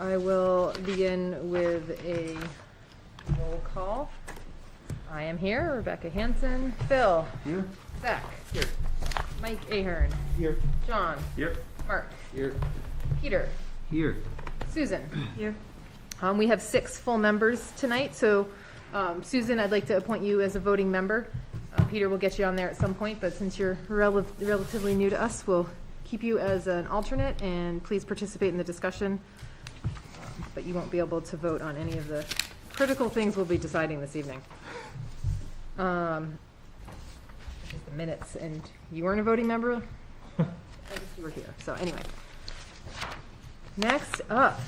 I will begin with a roll call. I am here, Rebecca Hansen. Phil. Here. Zach. Here. Mike Ahern. Here. John. Here. Mark. Here. Peter. Here. Susan. Here. We have 6 full members tonight, so Susan, I'd like to appoint you as a voting member. Peter will get you on there at some point, but since you're relatively new to us, we'll keep you as an alternate, and please participate in the discussion. But you won't be able to vote on any of the critical things we'll be deciding this evening. The minutes, and you weren't a voting member? I guess you were here, so anyway. Next up,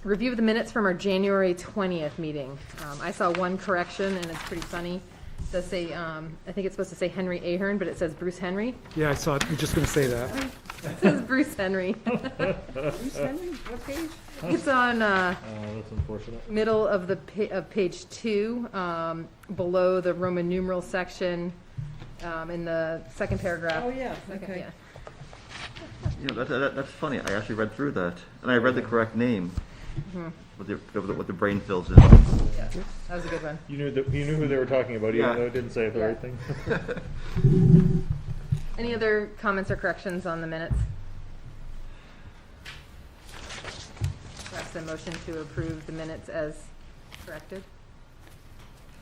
review of the minutes from our January 20th meeting. I saw one correction, and it's pretty funny. It does say, I think it's supposed to say Henry Ahern, but it says Bruce Henry. Yeah, I saw it. I'm just going to say that. It says Bruce Henry. Bruce Henry? What page? It's on That's unfortunate. middle of the of page 2, below the Roman numeral section, in the second paragraph. Oh, yeah, Second, okay. yeah. You know, that's funny. I actually read through that, and I read the correct name. What the brain fills in. Yeah, that was a good one. You knew who they were talking about, even Yeah. though it didn't say the Yeah. right thing. Any other comments or corrections on the minutes? Perhaps a motion to approve the minutes as corrected.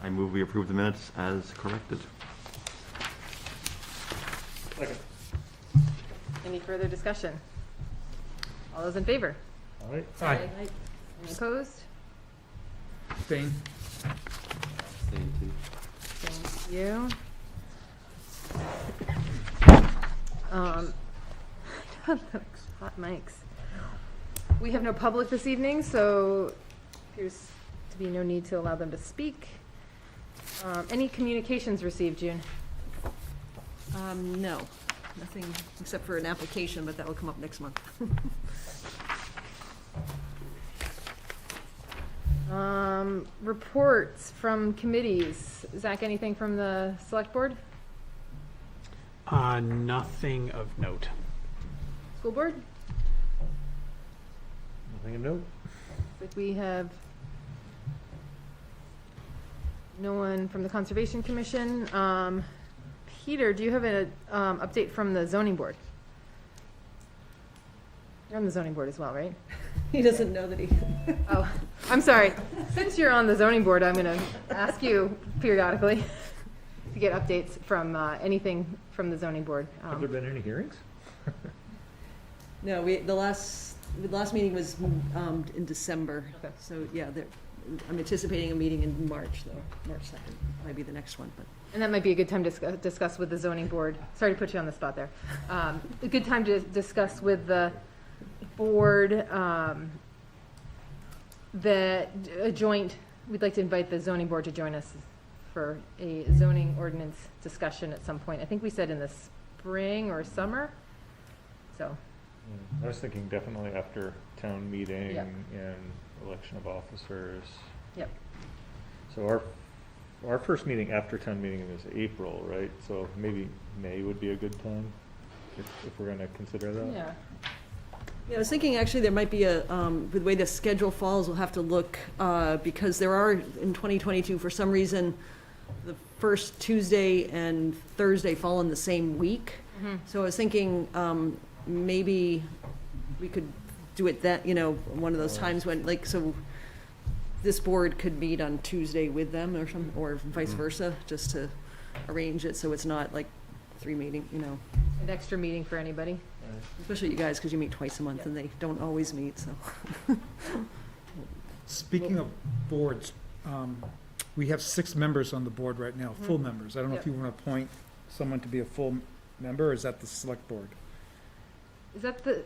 I move we approve the minutes as corrected. Second. Any further discussion? All those in favor? All right. Aye. Any opposed? Abstain. Thank you. Hot mics. We have no public this evening, so appears to be no need to allow them to speak. Any communications received, June? No, nothing except for an application, but that will come up next month. Reports from committees. Zach, anything from the select board? Nothing of note. School board? Nothing to note. Like we have no one from the Conservation Commission. Peter, do you have an update from the zoning board? You're on the zoning board as well, right? He doesn't know that he. Oh, I'm sorry. Since you're on the zoning board, I'm going to ask you periodically to get updates from anything from the zoning board. Have there been any hearings? No, the last meeting was in December. Okay. So, yeah, I'm anticipating a meeting in March, though. March 2nd might be the next one, but. And that might be a good time to discuss with the zoning board. Sorry to put you on the spot there. A good time to discuss with the board we'd like to invite the zoning board to join us for a zoning ordinance discussion at some point. I think we said in the spring or summer. So, I was thinking definitely after town meeting Yep. and election of officers. yep. So our first meeting after town meeting is April, right? So maybe May would be a good time if we're going to consider that. Yeah. Yeah, I was thinking actually there might be with the way the schedule falls, we'll have to look, because there are, in 2022, for some reason, the first Tuesday and Thursday fall in the same week. Mm-hmm. So I was thinking, maybe we could do it that, one of those times when, like, so this board could meet on Tuesday with them or vice versa, just to arrange it so it's not like 3 meeting, An extra meeting for anybody. especially you guys, because you meet twice a month and they don't always meet, so. Speaking of boards, we have 6 members on the board right now, full members. I don't know if Yep. you want to appoint someone to be a full member, or is that the select board? Is that the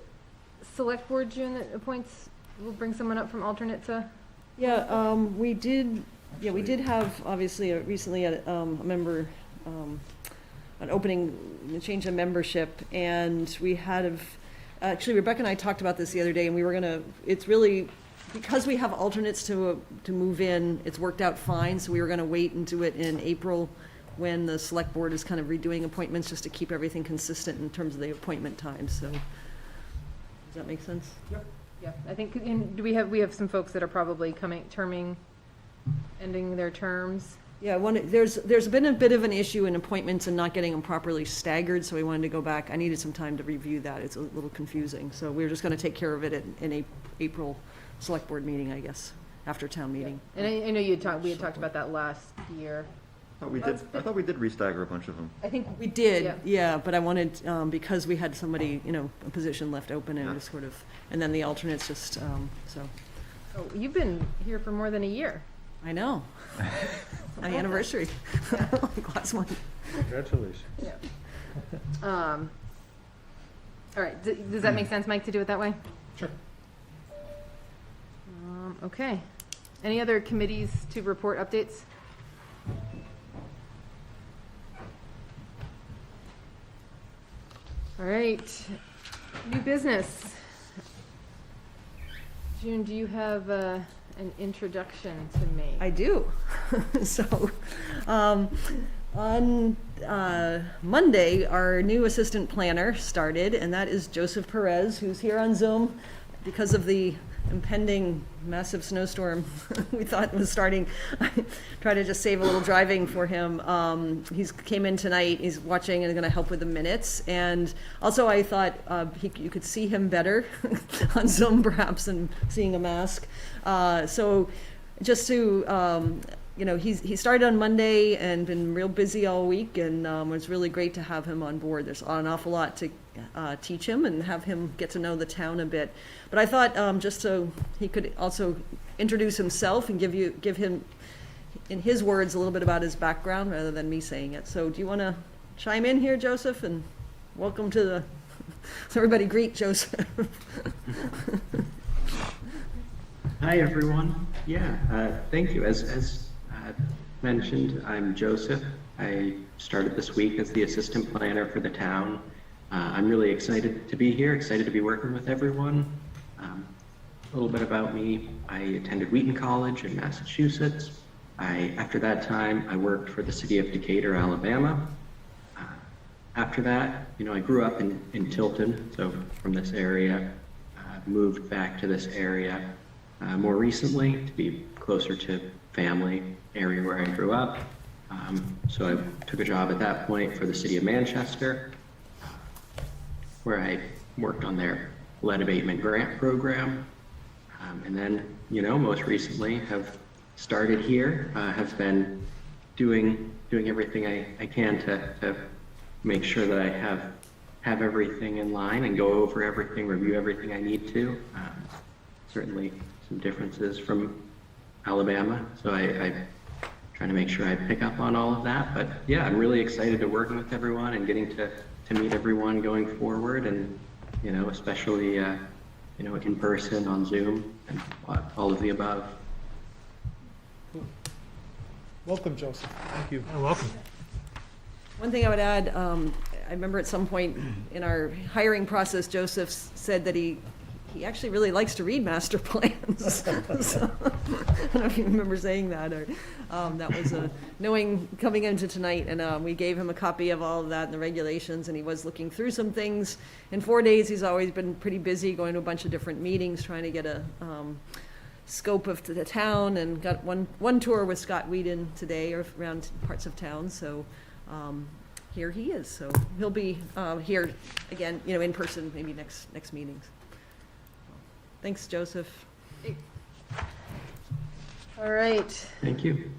select board, June, that appoints, will bring someone up from alternate to? Yeah, we did have, obviously, recently a member, an opening, a change in membership, and we had, actually Rebecca and I talked about this the other day, and we were gonna, it's really, because we have alternates to move in, it's worked out fine, so we were gonna wait and do it in April when the select board is kind of redoing appointments, just to keep everything consistent in terms of the appointment time, so. Does that make sense? Yep. Yeah, I think, and we have some folks that are probably ending their terms. Yeah, there's been a bit of an issue in appointments and not getting them properly staggered, so we wanted to go back. I needed some time to review that. It's a little confusing. So we're just gonna take care of it in April select board meeting, I guess, after town meeting. And I know we had talked about that last year. I thought we did restagger a bunch of them. I think We did, Yeah. yeah, but I wanted, because we had somebody, a position left open and Yeah. just sort of, and then the alternates just, so, oh, you've been here for more than a year. I know. My anniversary, like last month. Congratulations. All right, does that make sense, Mike, to do it that way? Sure. Okay. Any other committees to report updates? All right, new business. June, do you have an introduction to make? I do. So, on Monday, our new assistant planner started, and that is Joseph Perez, who's here on Zoom because of the impending massive snowstorm we thought was starting. Try to just save a little driving for him. He's came in tonight. He's watching and going to help with the minutes. And also, I thought you could see him better on Zoom, perhaps, than seeing a mask. So, just to he started on Monday and been real busy all week, and it was really great to have him on board. There's an awful lot to teach him and have him get to know the town a bit. But I thought just so he could also introduce himself and give him, in his words, a little bit about his background rather than me saying it. So do you want to chime in here, Joseph? And welcome to the, so everybody greet Joseph. Hi, everyone. Yeah, thank you. As mentioned, I'm Joseph. I started this week as the assistant planner for the town. I'm really excited to be here, excited to be working with everyone. A little bit about me. I attended Wheaton College in Massachusetts. After that time, I worked for the city of Decatur, Alabama. After that, I grew up in Tilton, so from this area, moved back to this area more recently to be closer to family, area where I grew up. So I took a job at that point for the city of Manchester, where I worked on their lead abatement grant program. And then, most recently have started here, have been doing everything I can to make sure that I have everything in line and go over everything, review everything I need to. Certainly some differences from Alabama, so I try to make sure I pick up on all of that. But yeah, I'm really excited to working with everyone and getting to meet everyone going forward, and especially in person on Zoom and all of the above. Welcome, Joseph. Thank you. Welcome. One thing I would add, I remember at some point in our hiring process, Joseph said that he actually really likes to read master plans. So, I don't know if you remember saying that, or that was knowing coming into tonight, and we gave him a copy of all of that and the regulations, and he was looking through some things. In 4 days, he's always been pretty busy going to a bunch of different meetings, trying to get a scope of the town, and got one tour with Scott Whedon today around parts of town. So here he is. So he'll be here again, in person, maybe next meetings. Thanks, Joseph. All right. Thank you.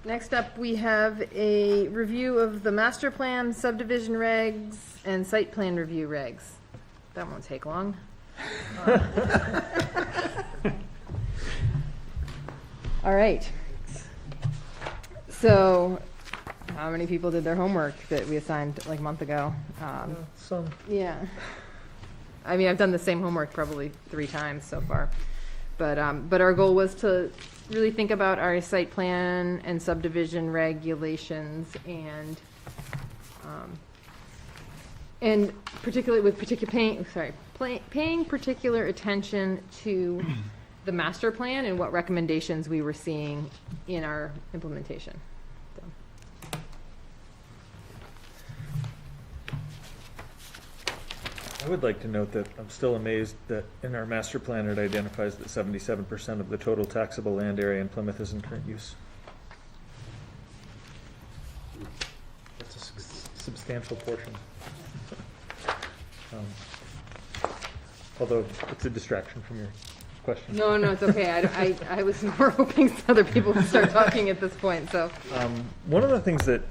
Next up, we have a review of the master plan, subdivision regs, and site plan review regs. That won't take long. All right. So, how many people did their homework that we assigned like a month ago? Some. Yeah. I mean, I've done the same homework probably 3 times so far. But our goal was to really think about our site plan and subdivision regulations, and particularly with paying particular attention to the master plan and what recommendations we were seeing in our implementation. So. I would like to note that I'm still amazed that in our master plan, it identifies that 77% of the total taxable land area in Plymouth is in current use. That's a substantial portion. Although it's a distraction from your question. No, it's okay. I was more hoping other people would start talking at this point, so. One of the things that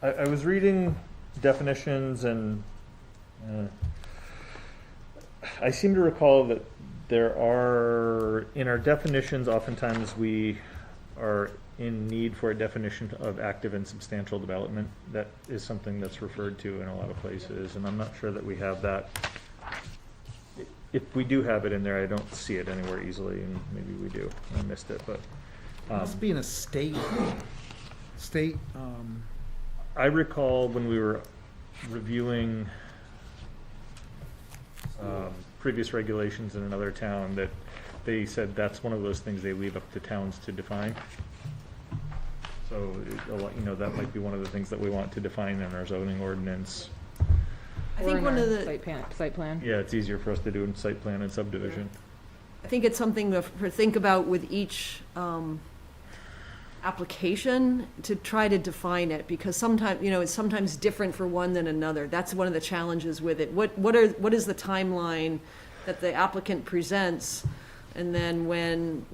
I was reading definitions and I seem to recall that there are, in our definitions, oftentimes we are in need for a definition of active and substantial development. That is something that's referred to in a lot of places, and I'm not sure that we have that. If we do have it in there, I don't see it anywhere easily, and maybe we do. I missed it, but. It must be in a state, I recall when we were reviewing previous regulations in another town that they said that's one of those things they leave up to towns to define. So, that might be one of the things that we want to define in our zoning ordinance. I think one of the, Site plan. Yeah, it's easier for us to do in site plan and subdivision. I think it's something to think about with each application to try to define it, because sometimes, it's sometimes different for one than another. That's one of the challenges with it. What is the timeline that the applicant presents? And then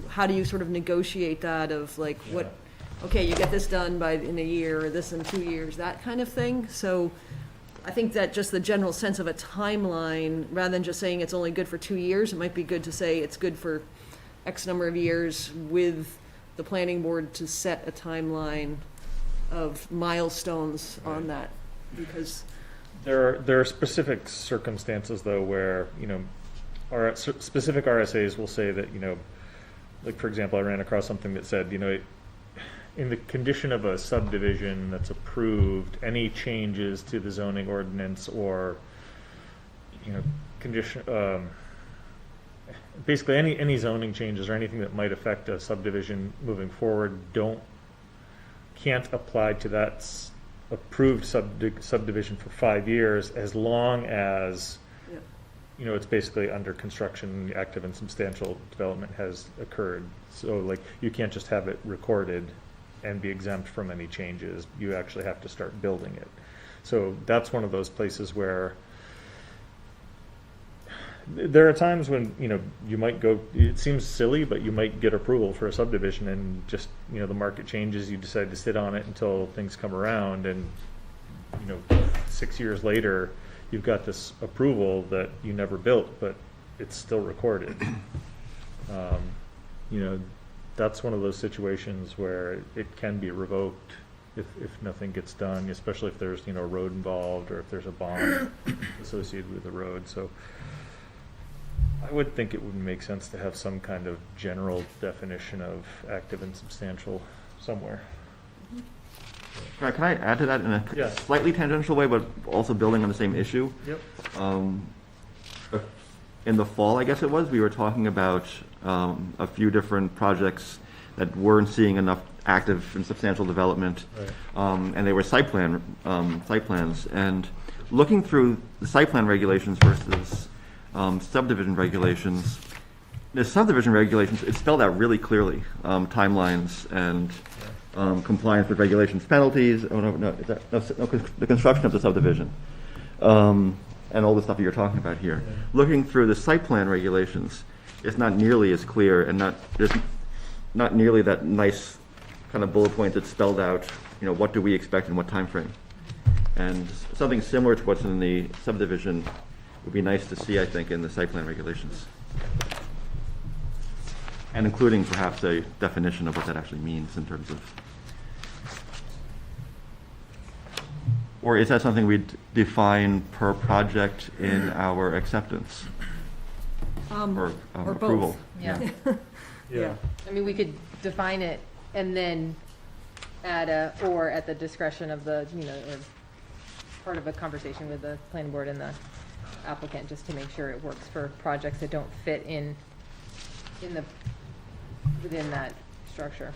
how do you sort of negotiate that of like, what, okay, you get this done in a year, or this in 2 years, that kind of thing. So I think that just the general sense of a timeline, rather than just saying it's only good for 2 years, it might be good to say it's good for X number of years with the planning board to set a timeline of milestones on that, because. There are specific circumstances though where, our specific RSAs will say that, like for example, I ran across something that said, in the condition of a subdivision that's approved, any changes to the zoning ordinance or, basically any zoning changes or anything that might affect a subdivision moving forward can't apply to that approved subdivision for 5 years, as long as it's basically under construction, active and substantial development has occurred. So like you can't just have it recorded and be exempt from any changes. You actually have to start building it. So that's one of those places where there are times when, you might go, it seems silly, but you might get approval for a subdivision and just, the market changes, you decide to sit on it until things come around, and, 6 years later, you've got this approval that you never built, but it's still recorded. That's one of those situations where it can be revoked if nothing gets done, especially if there's, a road involved or if there's a bond associated with the road. So I would think it would make sense to have some kind of general definition of active and substantial somewhere. Can I add to that in a slightly tangential way, but also building on the same issue? Yep. In the fall, I guess it was, we were talking about a few different projects that weren't seeing enough active and substantial development, right. And they were site plans. And looking through the site plan regulations versus subdivision regulations, the subdivision regulations, it's spelled out really clearly, timelines and compliance with regulations, penalties, the construction of the subdivision, and all the stuff you're talking about here. Yeah. Looking through the site plan regulations, it's not nearly as clear, and there's not nearly that nice kind of bullet point that's spelled out, what do we expect in what time frame. And something similar to what's in the subdivision would be nice to see, I think, in the site plan regulations. And including perhaps a definition of what that actually means in terms of. Or is that something we define per project in our acceptance? Or approval? Both. Yeah. Yeah. I mean, we could define it and then add or at the discretion of the, or part of a conversation with the planning board and the applicant, just to make sure it works for projects that don't fit within that structure.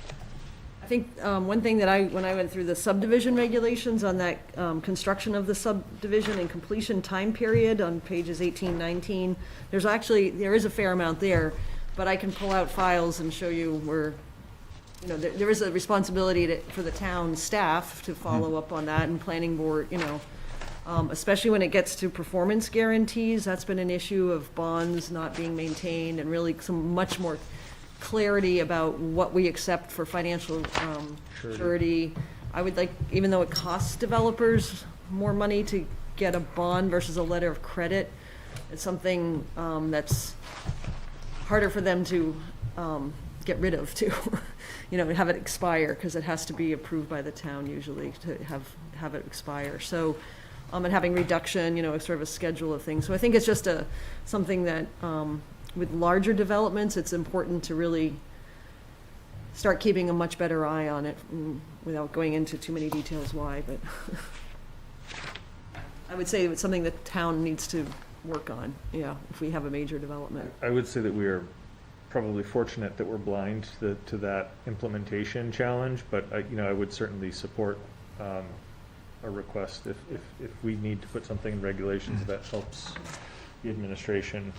I think one thing that when I went through the subdivision regulations on that construction of the subdivision and completion time period on pages 18, 19, there is a fair amount there, but I can pull out files and show you where, you know, there is a responsibility for the town staff to follow up on that, and planning board, you know, especially when it gets to performance guarantees. That's been an issue of bonds not being maintained, and really some much more clarity about what we accept for financial surety. I would like, even though it costs developers more money to get a bond versus a letter of credit, it's something that's harder for them to get rid of too. You know, have it expire, because it has to be approved by the town usually to have it expire. So, and having reduction, you know, sort of a schedule of things. So I think it's just something that with larger developments, it's important to really start keeping a much better eye on it, without going into too many details why, but I would say it's something that town needs to work on, yeah, if we have a major development. I would say that we are probably fortunate that we're blind to that implementation challenge, but I would certainly support a request if we need to put something in regulations that helps the administration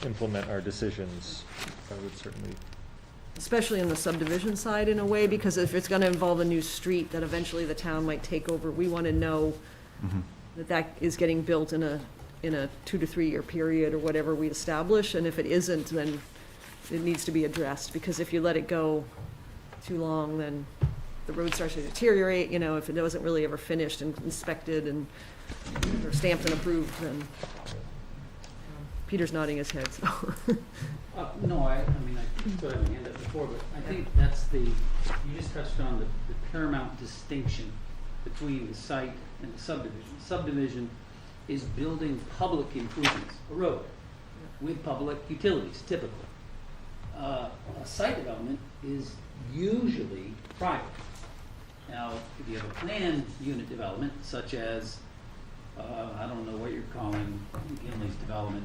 implement our decisions. I would certainly. Especially on the subdivision side in a way, because if it's gonna involve a new street that eventually the town might take over, we wanna know that is getting built in a 2 to 3 year period or whatever we establish, and if it isn't, then it needs to be addressed, because if you let it go too long, then the road starts to deteriorate, you know, if it wasn't really ever finished and inspected and or stamped and approved, then Peter's nodding his head, so. No, I mean, I put my hand up before, but I think that's you just touched on the paramount distinction between the site and the subdivision. Subdivision is building public improvements, a road, with public utilities, typically. A site development is usually private. Now, if you have a planned unit development, such as, I don't know what you're calling Gimli's development,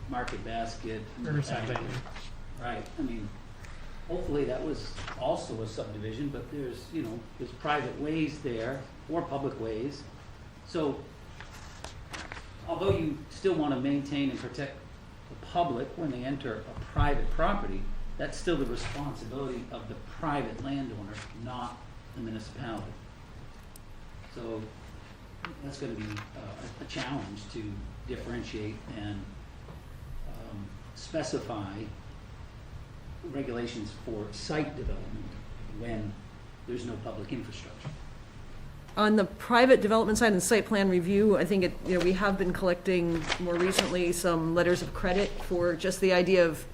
Market Basket. Or something. Right, I mean, hopefully that was also a subdivision, but there's private ways there, or public ways. So, although you still want to maintain and protect the public when they enter a private property, that's still the responsibility of the private landowner, not the municipality. So that's going to be a challenge to differentiate and specify regulations for site development when there's no public infrastructure. On the private development side and site plan review, I think we have been collecting more recently some letters of credit for just the idea of,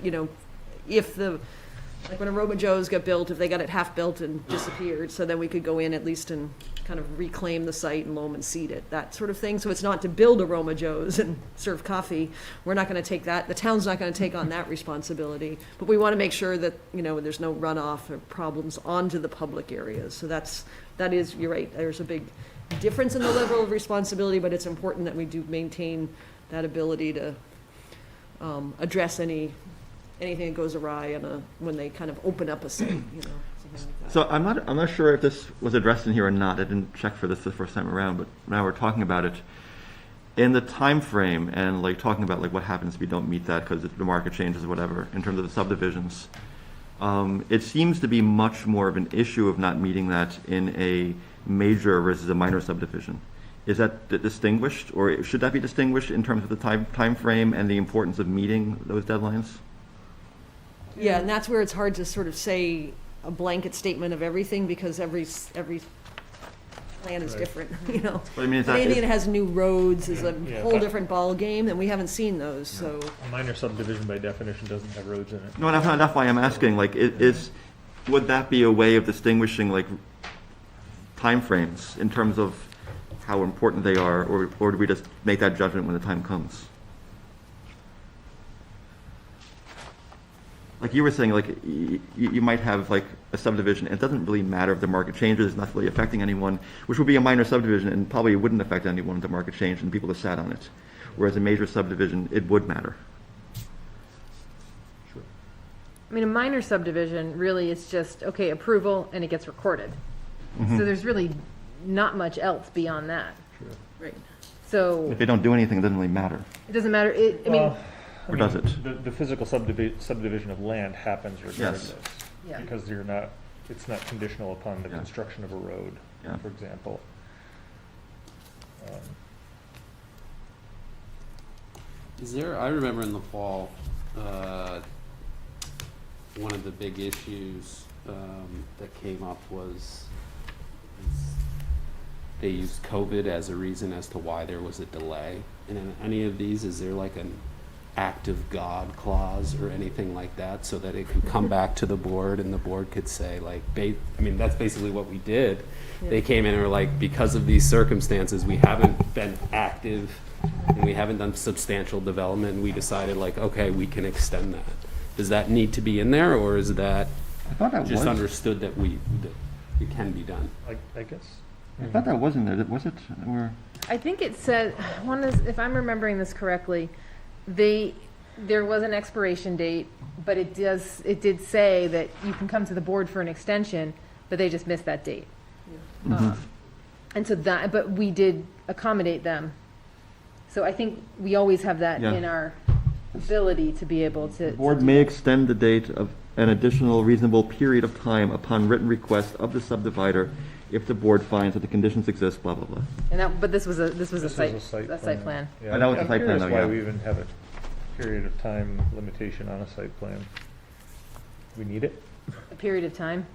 if like when a Roma Joe's got built, if they got it half built and disappeared, so then we could go in at least and kind of reclaim the site and loam and seed it, that sort of thing. So it's not to build a Roma Joe's and serve coffee. We're not going to take that. The town's not going to take on that responsibility. But we want to make sure that, there's no runoff or problems onto the public areas. So that is, you're right, there's a big difference in the level of responsibility, but it's important that we do maintain that ability to address anything that goes awry when they kind of open up a site, something like that. So I'm not sure if this was addressed in here or not. I didn't check for this the first time around, but now we're talking about it. In the time frame and talking about what happens if you don't meet that because the market changes or whatever in terms of the subdivisions, it seems to be much more of an issue of not meeting that in a major versus a minor subdivision. Is that distinguished, or should that be distinguished in terms of the time frame and the importance of meeting those deadlines? Yeah, and that's where it's hard to sort of say a blanket statement of everything, because every plan is different, But I mean, anything that has new roads is a Yeah, whole but- different ball game, and we haven't seen those, so. A minor subdivision by definition doesn't have roads in it. No, that's why I'm asking. Would that be a way of distinguishing timeframes in terms of how important they are, or do we just make that judgment when the time comes? Like you were saying, you might have a subdivision. It doesn't really matter if the market changes; it's not really affecting anyone. Which would be a minor subdivision, and probably wouldn't affect anyone if the market changed and people just sat on it. Whereas a major subdivision, it would matter. I mean, a minor subdivision, really, it's just, okay, approval, and it gets recorded. Mhm. So there's really not much else beyond that. Right. So If they don't do anything, it doesn't really matter. it doesn't matter, I mean, Well, I Or does mean, it? The physical subdivision of land happens regardless. Yeah. Because it's not conditional upon the Yeah. construction of a road, Yeah. for example. Is there, I remember in the fall, one of the big issues that came up was they used COVID as a reason as to why there was a delay. And in any of these, is there like an act of God clause or anything like that so that it could come back to the board and the board could say like, I mean, that's basically what we did. They came in and were like, because of these circumstances, we haven't been active and we haven't done substantial development, and we decided like, okay, we can extend that. Does that need to be in there, or is that I thought that just was. understood that it can be done? I guess. I thought that was in there. Was it? Or I think it said, if I'm remembering this correctly, there was an expiration date, but it did say that you can come to the board for an extension, but they just missed that date. And so but we did accommodate them. So I think we always have that Yeah. in our ability to be able to. the board may extend the date of an additional reasonable period of time upon written request of the subdivider if the board finds that the conditions exist, blah, blah, blah. But this was a This is site plan. Yeah, I know it's a I'm site plan, curious though, why yeah. we even have a period of time limitation on a site plan. We need it? A period of time.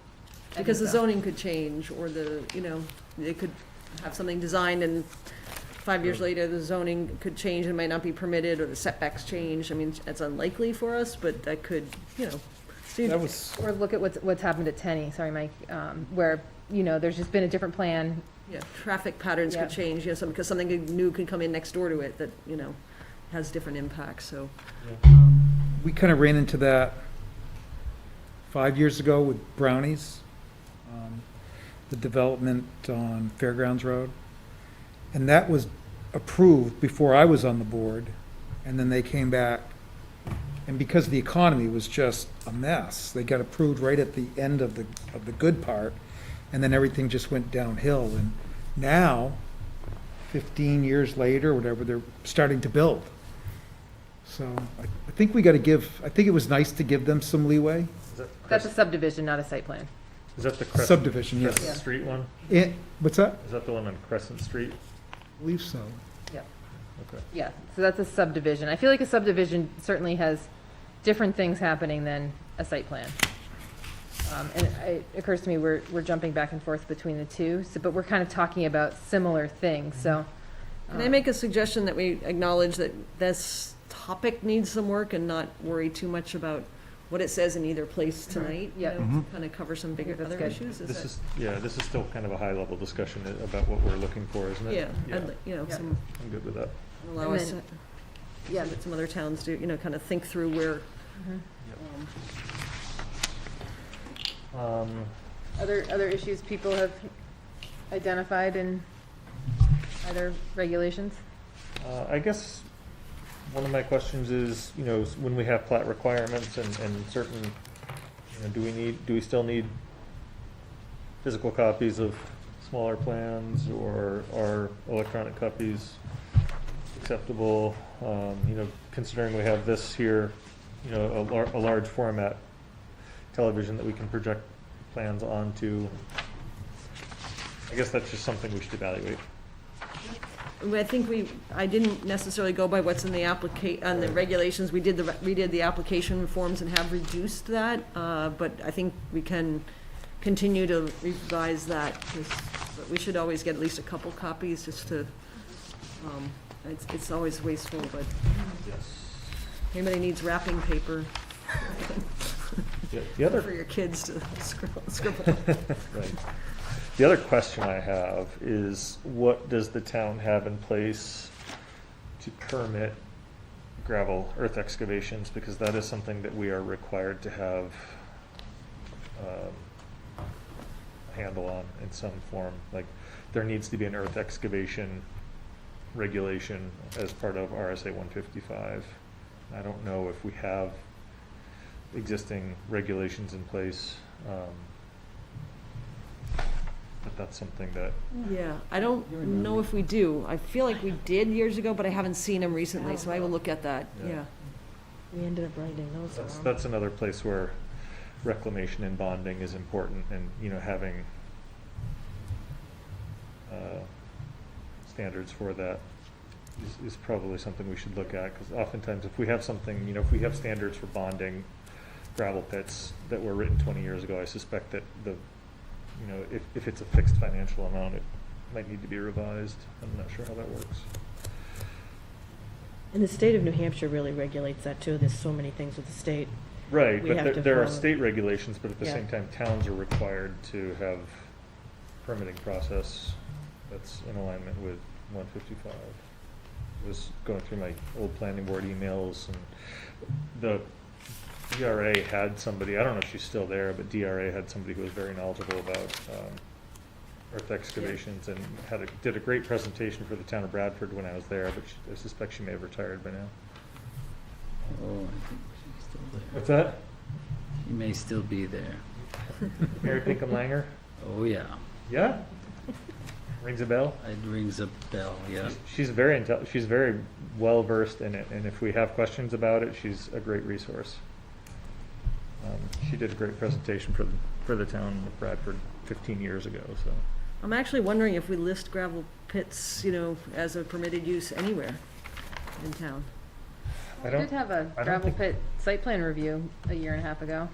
I Because the think so. zoning could change, or they could have something designed and 5 years later, the zoning could change and might not be permitted, or the setbacks change. I mean, it's unlikely for us, but that could, see, That was, Or look at what's happened at Tenny, sorry, Mike, where, there's just been a different plan. yeah, traffic patterns Yeah. could change, because something new could come in next door to it that, has different impacts, so. we kind of ran into that 5 years ago with Brownies, the development on Fairgrounds Road. And that was approved before I was on the board, and then they came back, and because the economy was just a mess, they got approved right at the end of the good part, and then everything just went downhill. And now, 15 years later, whatever, they're starting to build. So I think we got to I think it was nice to give them some leeway. That's a subdivision, not a site plan. Is that the Crescent? Subdivision, yes. Crescent Street one? What's that? Is that the one on Crescent Street? I believe so. Okay. Yeah, so that's a subdivision. I feel like a subdivision certainly has different things happening than a site plan. And it occurs to me we're jumping back and forth between the two, but we're kind of talking about similar things, so. Can I make a suggestion that we acknowledge that this topic needs some work and not worry too much about what it says in either place tonight? Yeah. To kind of cover some bigger that's other good. issues? This is still kind of a high-level discussion about what we're looking for, isn't it? Yeah, I'd Yeah. some, I'm good with that. allow And us, then- to- yeah, that some other towns do, kind of think through where. Other issues people have identified in either regulations? I guess one of my questions is, when we have plat requirements and certain, do we still need physical copies of smaller plans, or are electronic copies acceptable? Considering we have this here, a large format television that we can project plans onto. I guess that's just something we should evaluate. I think I didn't necessarily go by what's in the on the regulations. We redid the application forms and have reduced that, but I think we can continue to revise that, but we should always get at least a couple copies, just to, it's always wasteful, but if anybody needs wrapping paper The other for your kids to scribble. Right. The other question I have is, what does the town have in place to permit gravel earth excavations? Because that is something that we are required to have a handle on in some form. Like, there needs to be an earth excavation regulation as part of RSA 155. I don't know if we have existing regulations in place. But that's something that, Yeah, I don't know if we do. I feel like we did years ago, but I haven't seen them recently, so I will look at that, Yeah. yeah. We ended up writing those down. that's another place where reclamation and bonding is important, and, having standards for that is probably something we should look at, because oftentimes if we have something, if we have standards for bonding gravel pits that were written 20 years ago, I suspect that if it's a fixed financial amount, it might need to be revised. I'm not sure how that works. And the state of New Hampshire really regulates that too. There's so many things with the state. Right, We have but to there are follow- state regulations, but at the Yeah. same time, towns are required to have permitting process that's in alignment with 155. I was going through my old planning board emails, and the DRA had somebody, I don't know if she's still there, but DRA had somebody who was very knowledgeable about earth excavations, and did a great presentation for the town of Bradford when I was there, but I suspect she may have retired by now. Oh, I think she's still there. What's that? She may still be there. Mary Pinkham Langer? Oh, yeah. Yeah? Rings a bell? It rings a bell, yeah. She's she's very well versed in it, and if we have questions about it, she's a great resource. She did a great presentation for the town of Bradford 15 years ago, so. I'm actually wondering if we list gravel pits, as a permitted use anywhere in town. We did have a don't gravel think- pit site plan review a year and a half ago.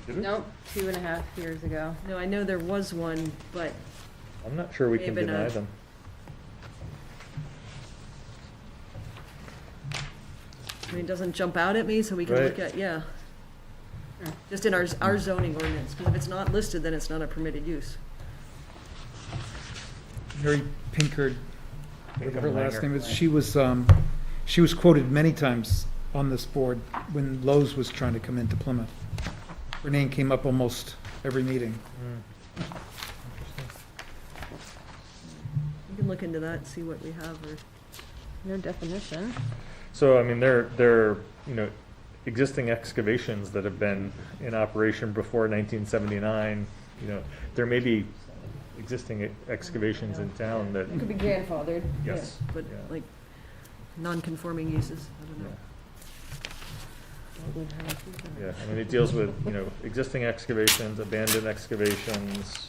Did we? Nope, 2.5 years ago. No, I know there was one, but I'm not sure we can Maybe deny not. them. it doesn't jump out at me, so we can look Right. at, yeah. Just in our zoning ordinance, because if it's not listed, then it's not a permitted use. Mary Pinkard, Pinkham whatever her last Langer. name is, she was quoted many times on this board when Lowe's was trying to come into Plymouth. Her name came up almost every meeting. Interesting. We can look into that and see what we have, or, No definition. So, I mean, there existing excavations that have been in operation before 1979, there may be existing excavations in town that, it could be grandfathered. Yes, yeah, But yeah. like, non-conforming uses, I don't know. yeah, I mean, it deals with, existing excavations, abandoned excavations,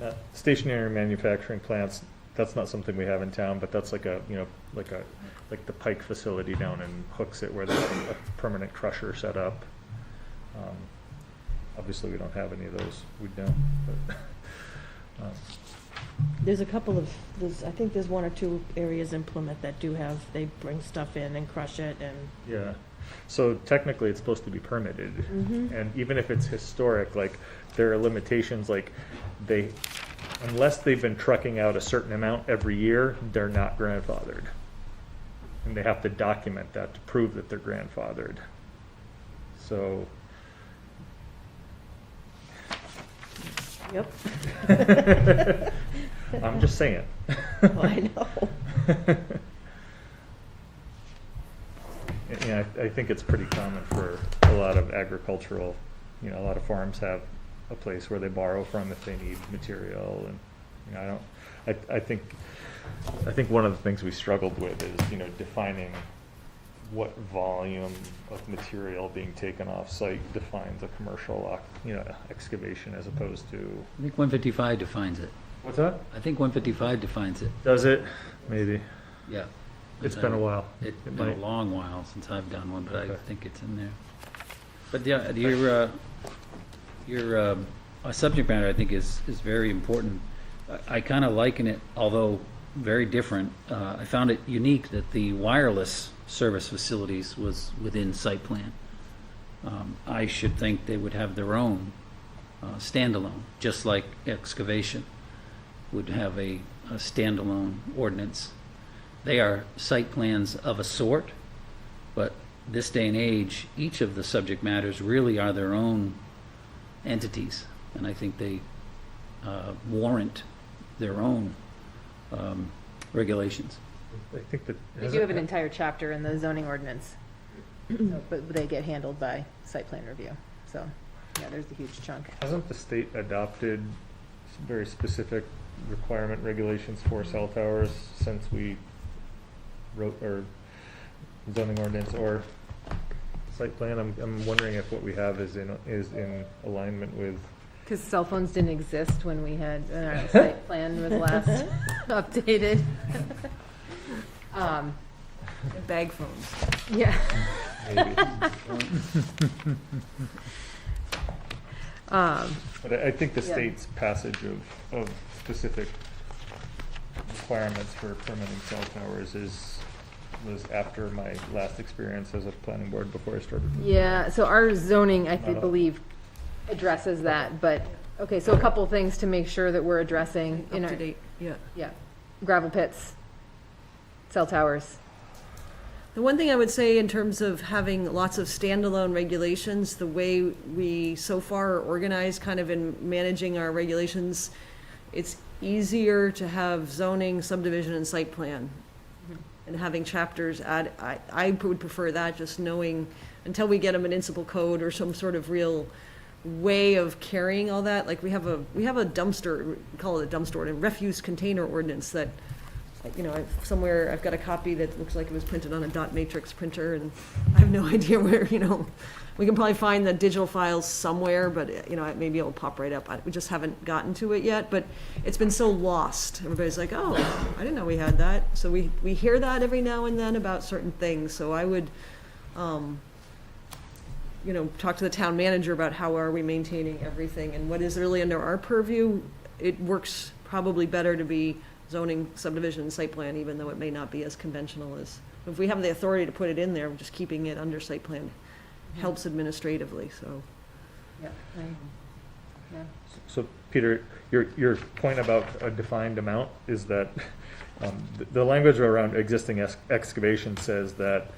not stationary manufacturing plants. That's not something we have in town, but that's like like the Pike facility down in Hooksett, where they have a permanent crusher set up. Obviously, we don't have any of those. We don't, but, There's a couple of, I think there's one or two areas in Plymouth that do have, they bring stuff in and crush it and. yeah. So technically, it's supposed to be permitted. And even if it's historic, like, there are limitations, like, unless they've been trucking out a certain amount every year, they're not grandfathered. And they have to document that to prove that they're grandfathered. So, Yep. I'm just saying. I know. Yeah, I think it's pretty common for a lot of agricultural, a lot of farms have a place where they borrow from if they need material, and, I think one of the things we struggled with is, defining what volume of material being taken off-site defines a commercial, excavation as opposed to. I think 155 defines it. What's that? I think 155 defines it, Does it? Maybe. yeah. It's been a while. It's It been a might. long while since I've done one, but I Okay. think it's in there. But yeah, your subject matter, I think, is very important. I kind of liken it, although very different. I found it unique that the wireless service facilities was within site plan. I should think they would have their own standalone, just like excavation would have a standalone ordinance. They are site plans of a sort, but this day and age, each of the subject matters really are their own entities, and I think they warrant their own regulations. I think that. We do have an entire chapter in the zoning ordinance But they get handled by site plan review. So, yeah, there's a huge chunk. Hasn't the state adopted very specific requirement regulations for cell towers since we wrote our zoning ordinance or site plan? I'm wondering if what we have is in alignment with. Because cell phones didn't exist when we had, when our site plan was last updated. Bag phones. Yeah. Maybe. But I think the Yeah. state's passage of specific requirements for permitting cell towers was after my last experience as a planning board before I started. Yeah, so our zoning, I Not all. believe, addresses that, but, okay, so a couple things to make sure that we're addressing in Up our. to date, yeah. Yeah, gravel pits, cell towers. The one thing I would say in terms of having lots of standalone regulations, the way we so far are organized kind of in managing our regulations, it's easier to have zoning, subdivision, and site plan. And having chapters I would prefer that, just knowing, until we get a municipal code or some sort of real way of carrying all that. Like we have a dumpster, we call it a dumpster, a refuse container ordinance that, you know, somewhere I've got a copy that looks like it was printed on a dot matrix printer, and I have no idea where, you know, we can probably find the digital files somewhere, but, you know, maybe it'll pop right up. We just haven't gotten to it yet, but it's been so lost. Everybody's like, oh, I didn't know we had that. So we hear that every now and then about certain things. So I would, you know, talk to the town manager about how are we maintaining everything and what is really under our purview. It works probably better to be zoning, subdivision, and site plan, even though it may not be as conventional as, if we have the authority to put it in there, just keeping it under site plan helps administratively, so. Yeah. So, Peter, your point about a defined amount is that the language around existing excavation says that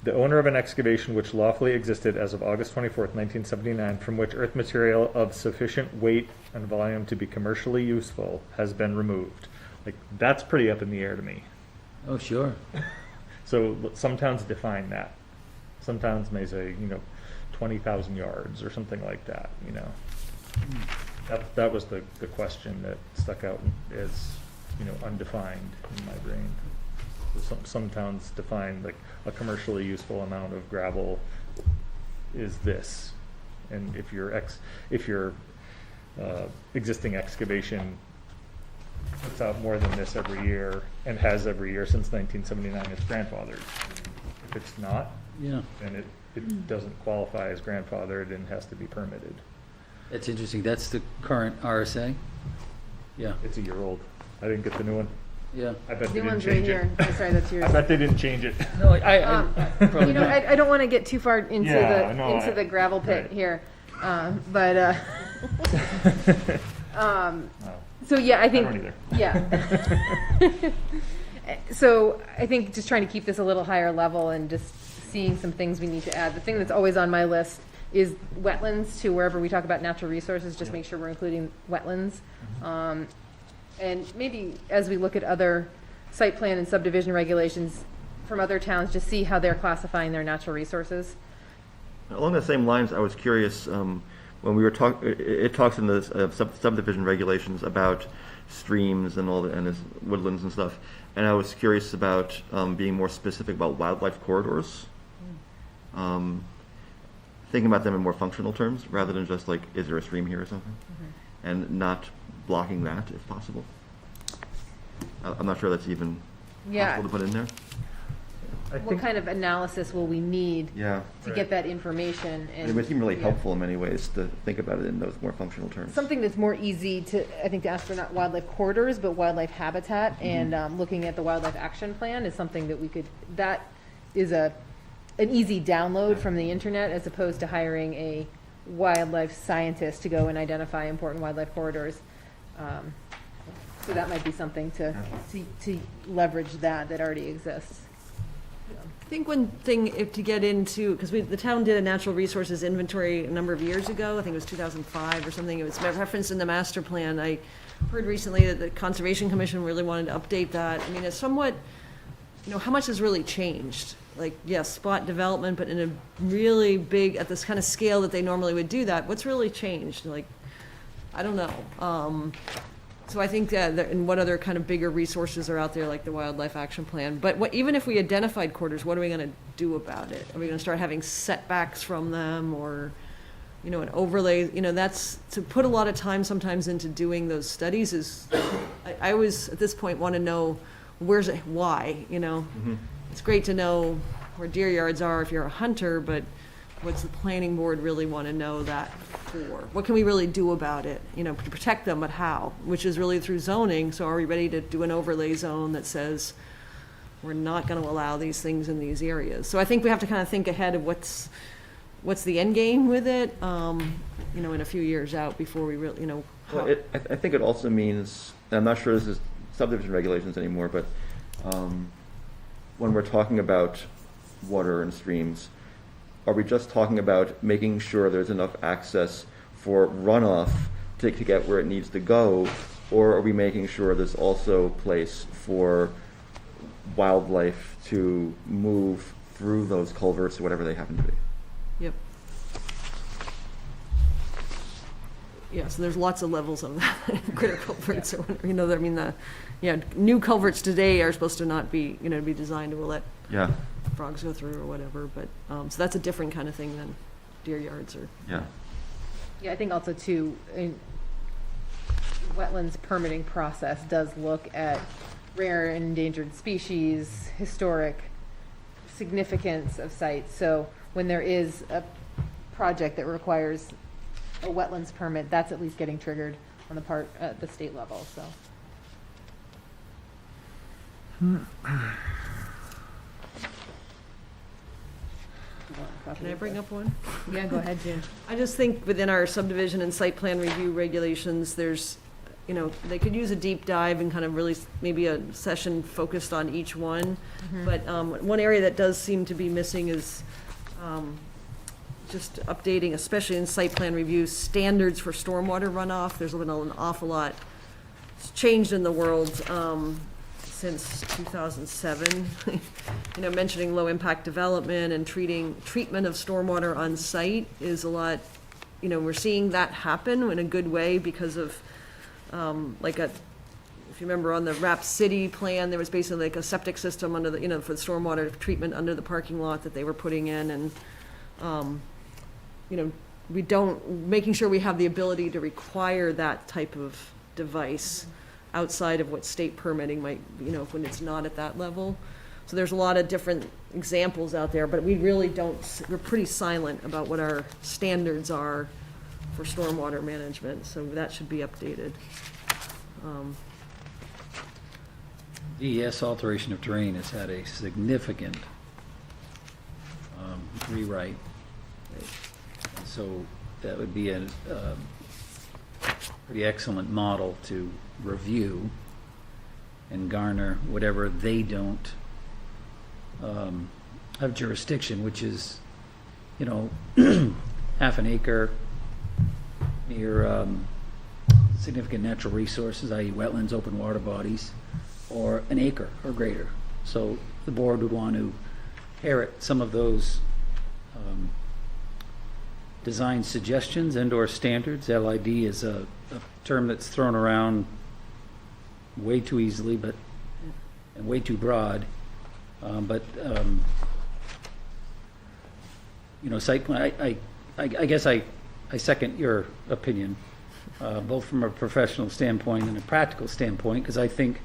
the owner of an excavation which lawfully existed as of August 24th, 1979, from which earth material of sufficient weight and volume to be commercially useful has been removed. Like, that's pretty up in the air to me. Oh, sure. So some towns define that. Some towns may say, 20,000 yards or something like that, That was the question that stuck out as, undefined in my brain. Some towns define like a commercially useful amount of gravel is this. And if your existing excavation puts out more than this every year and has every year since 1979, it's grandfathered. If it's not, Yeah, then it doesn't qualify as grandfathered and has to be permitted. that's interesting. That's the current RSA? Yeah, It's a year old. I didn't get the new one. yeah. I bet they New didn't one's right change here. it. Oh, sorry, that's yours. I bet they didn't change it. No, I probably You know, not. I don't want to get too far into Yeah, I know, the gravel pit right. here. But, No, so yeah, I I think. don't either. Yeah. So I think just trying to keep this a little higher level and just seeing some things we need to add. The thing that's always on my list is wetlands to wherever we talk about natural resources, just make sure we're including wetlands. And maybe as we look at other site plan and subdivision regulations from other towns, just see how they're classifying their natural resources. Along the same lines, I was curious, when we were it talks in the subdivision regulations about streams and all and woodlands and stuff, and I was curious about being more specific about wildlife corridors, thinking about them in more functional terms rather than just like, is there a stream here or something, and not blocking that if possible. I'm not sure that's even Yeah. possible to put in there. I What think kind of analysis will we need Yeah. to get that information? And It would seem really yeah. helpful in many ways to think about it in those more functional terms. Something that's more easy to, I think, to ask for not wildlife corridors, but wildlife habitat, and looking at the wildlife action plan is something that we could, that is an easy download from the internet as opposed to hiring a wildlife scientist to go and identify important wildlife corridors. So that might be something to leverage that already exists. I think one thing to get into, because the town did a natural resources inventory a number of years ago, I think it was 2005 or something, it was referenced in the master plan. I heard recently that the Conservation Commission really wanted to update that. I mean, it's somewhat, how much has really changed? Like, yes, spot development, but in a really big, at this kind of scale that they normally would do that, what's really changed? Like, I don't know. So I think that, and what other kind of bigger resources are out there, like the Wildlife Action Plan? But even if we identified corridors, what are we gonna do about it? Are we gonna start having setbacks from them, or, an overlay? That's, to put a lot of time sometimes into doing those studies is, I always, at this point, wanna know, why, It's great to know where deer yards are if you're a hunter, but what's the planning board really want to know that for? What can we really do about it, to protect them, but how? Which is really through zoning, so are we ready to do an overlay zone that says we're not going to allow these things in these areas? So I think we have to kind of think ahead of what's the end game with it, in a few years out before we really, how. Well, I think it also means, and I'm not sure this is subdivision regulations anymore, but when we're talking about water and streams, are we just talking about making sure there's enough access for runoff to get where it needs to go, or are we making sure there's also place for wildlife to move through those culverts or whatever they happen to be? Yep. Yeah, so there's lots of levels of that. Critter culverts, or whatever, new culverts today are supposed to not be, be designed to let frogs go through or whatever, but, so that's a different kind of thing than deer yards or. Yeah. Yeah, I think also too, wetlands permitting process does look at rare and endangered species, historic significance of sites. So when there is a project that requires a wetlands permit, that's at least getting triggered on the part at the state level, so. Can I bring up one? Yeah, go ahead, June. I just think within our subdivision and site plan review regulations, there's, they could use a deep dive and kind of really, maybe a session focused on each one. But one area that does seem to be missing is just updating, especially in site plan review, standards for stormwater runoff. There's been an awful lot changed in the world since 2007. Mentioning low impact development and treatment of stormwater on site is a lot, we're seeing that happen in a good way because of if you remember on the Rap City plan, there was basically like a septic system under the, for the stormwater treatment under the parking lot that they were putting in, and making sure we have the ability to require that type of device outside of what state permitting might, when it's not at that level. So there's a lot of different examples out there, but we really we're pretty silent about what our standards are for stormwater management, so that should be updated. DES alteration of terrain has had a significant rewrite. So that would be a pretty excellent model to review and garner whatever they don't have jurisdiction, which is, half an acre near significant natural resources, i.e. wetlands, open water bodies, or an acre or greater. So the board would want to inherit some of those design suggestions and/or standards. LID is a term that's thrown around way too easily, and way too broad. Site plan. I guess I second your opinion, both from a professional standpoint and a practical standpoint, because I think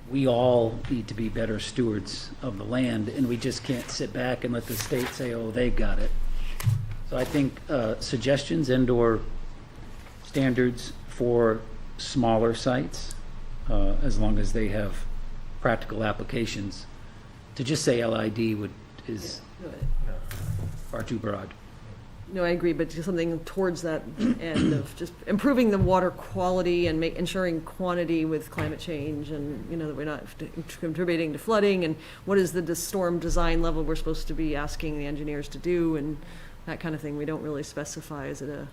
we all need to be better stewards of the land, and we just can't sit back and let the state say, "Oh, they've got it." So I think suggestions and/or standards for smaller sites, as long as they have practical applications. To just say LID is far too broad. No, I agree, but just something towards that end of just improving the water quality and ensuring quantity with climate change, and that we're not contributing to flooding, and what is the storm design level we're supposed to be asking the engineers to do, and that kind of thing. We don't really specify, is it a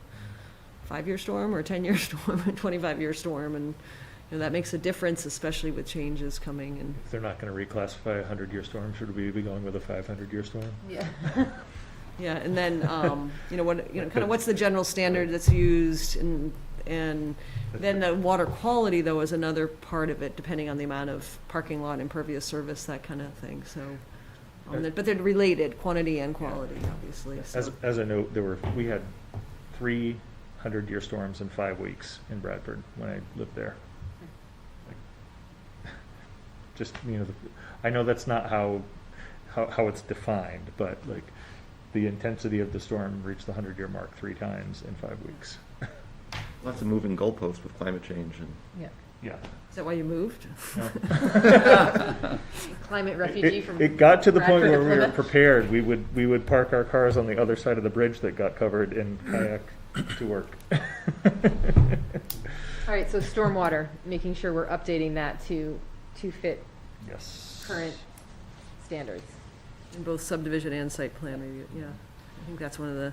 5-year storm or a 10-year storm, a 25-year storm, and that makes a difference, especially with changes coming and. If they're not gonna reclassify a 100-year storm, should we be going with a 500-year storm? Yeah. Yeah, and then, kind of what's the general standard that's used, and then the water quality, though, is another part of it, depending on the amount of parking lot, impervious service, that kind of thing, so. But they're related, quantity and quality, obviously, so. As a note, we had 3 100-year storms in 5 weeks in Bradford when I lived there. Like, just, I know that's not how it's defined, but like, the intensity of the storm reached the 100-year mark 3 times in 5 weeks. Lots of moving goalposts with climate change and. Yeah. Yeah. Is that why you moved? Climate refugee from. It got to the point Bradford to where we were Plymouth. prepared. We would park our cars on the other side of the bridge that got covered in kayak to work. All right, so stormwater, making sure we're updating that to fit Yes. current standards. In both subdivision and site plan review, yeah. I think that's one of the,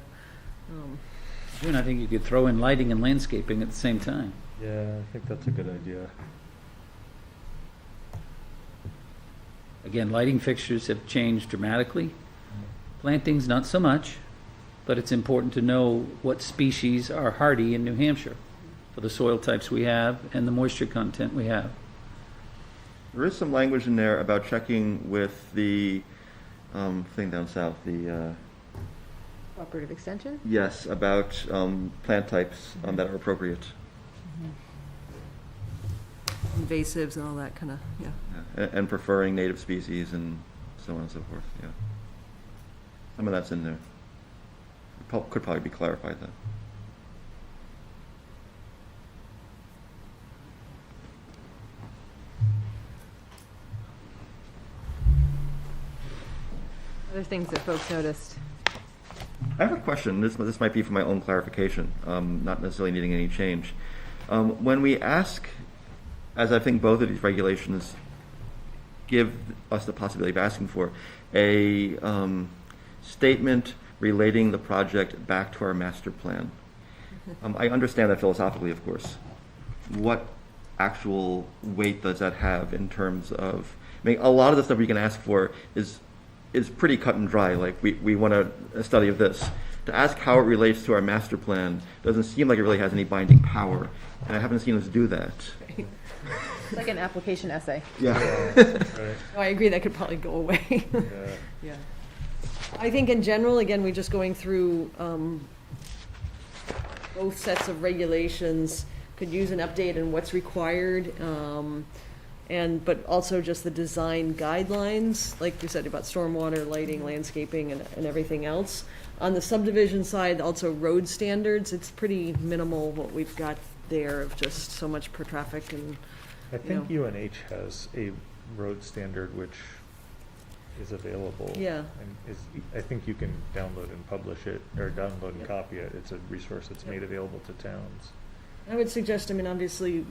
June, I think you could throw in lighting and landscaping at the same time. Yeah, I think that's a good idea. Again, lighting fixtures have changed dramatically. Plantings, not so much, but it's important to know what species are hardy in New Hampshire for the soil types we have and the moisture content we have. There is some language in there about checking with the thing down south, the, Cooperative extension? yes, about plant types that are appropriate. invasives and all that kind of, yeah. Yeah, and preferring native species and so on and so forth, yeah. Some of that's in there. Could probably be clarified then. Other things that folks noticed? I have a question. This might be for my own clarification, not necessarily needing any change. When we ask, as I think both of these regulations give us the possibility of asking for, a statement relating the project back to our master plan. I understand that philosophically, of course. What actual weight does that have in terms of, I mean, a lot of the stuff we can ask for is pretty cut and dry, like we want a study of this. To ask how it relates to our master plan doesn't seem like it really has any binding power, and I haven't seen us do that. It's like an application essay. Yeah. Right. Oh, I agree, that could probably go away. Yeah. Yeah. I think in general, again, we're just going through both sets of regulations, could use an update on what's required, but also just the design guidelines, like you said, about stormwater, lighting, landscaping, and everything else. On the subdivision side, also road standards, it's pretty minimal what we've got there of just so much per traffic and, I think UNH has a road standard which is available. Yeah. And I think you can download and publish it, or download and copy it. It's a resource that's made available to towns. I would suggest, I mean, obviously,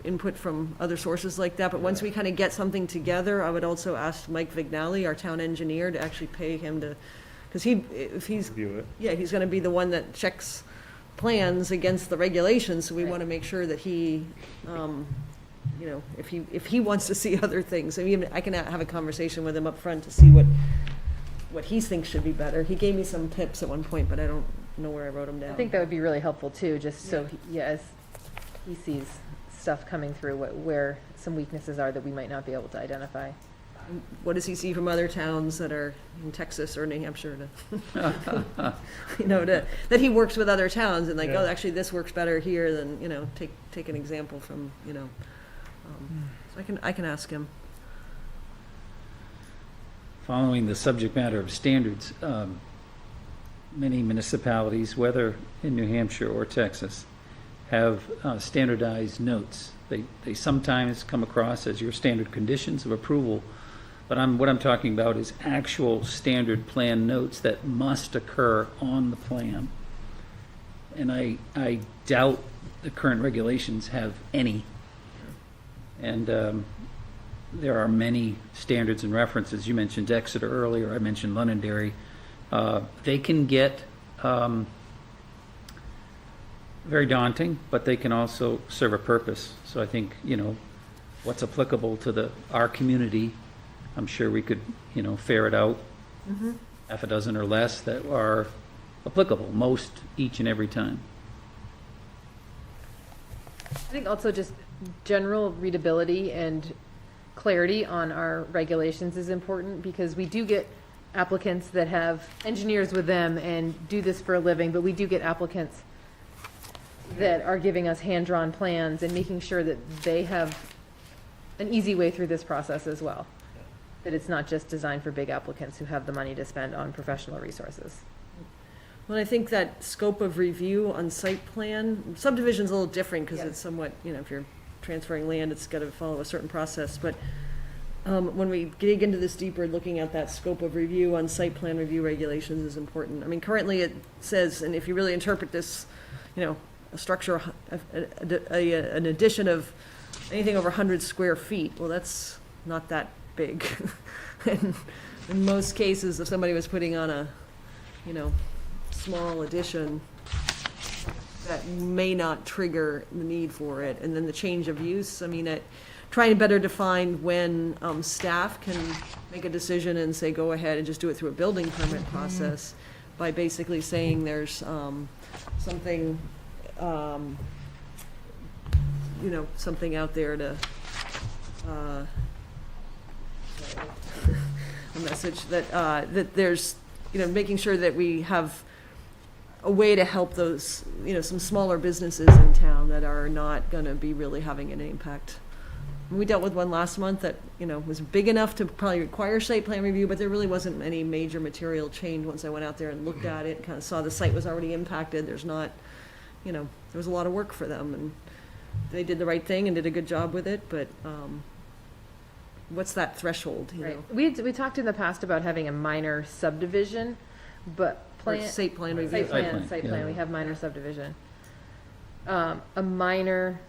input from other sources like that, but once we kind of get something together, I would also ask Mike Vignali, our town engineer, to actually pay him to, because if he's, Review it. yeah, he's gonna be the one that checks plans against the regulations, so we Right. wanna make sure that he, if he wants to see other things, I mean, I can have a conversation with him up front to see what he thinks should be better. He gave me some tips at one point, but I don't know where I wrote them down. I think that would be really helpful too, just so, as he sees stuff coming through, where some weaknesses are that we might not be able to identify. What does he see from other towns that are in Texas or New Hampshire that he works with other towns and like, Yeah. oh, actually this works better here than, take an example from, so I can ask him. Following the subject matter of standards, many municipalities, whether in New Hampshire or Texas, have standardized notes. They sometimes come across as your standard conditions of approval, but what I'm talking about is actual standard plan notes that must occur on the plan. And I doubt the current regulations have any. And there are many standards and references. You mentioned Exeter earlier, I mentioned Londonderry. They can get very daunting, but they can also serve a purpose. So I think, what's applicable to our community, I'm sure we could, ferret out half a dozen or less that are applicable, most each and every time. I think also just general readability and clarity on our regulations is important, because we do get applicants that have engineers with them and do this for a living, but we do get applicants that are giving us hand-drawn plans and making sure that they have an easy way through this process as well. That it's not just designed for big applicants who have the money to spend on professional resources. Well, I think that scope of review on site plan, subdivision's a little different because Yeah. it's somewhat, if you're transferring land, it's got to follow a certain process. But when we dig into this deeper, looking at that scope of review on site plan review regulations is important. I mean, currently it says, and if you really interpret this, a structure, an addition of anything over 100 square feet, well, that's not that big. And in most cases, if somebody was putting on a, small addition, that may not trigger the need for it. And then the change of use, trying to better define when staff can make a decision and say, go ahead and just do it through a building permit process, by basically saying there's something, something out there to, a message that, that there's, making sure that we have a way to help those, some smaller businesses in town that are not gonna be really having an impact. We dealt with one last month that, was big enough to probably require site plan review, but there really wasn't any major material change once I went out there and looked at it, kind of saw the site was already impacted. There's not, there was a lot of work for them, and they did the right thing and did a good job with it, but, what's that threshold, Right. We talked in the past about having a minor subdivision, but Or site plan review. Site plan, we have minor subdivision. A minor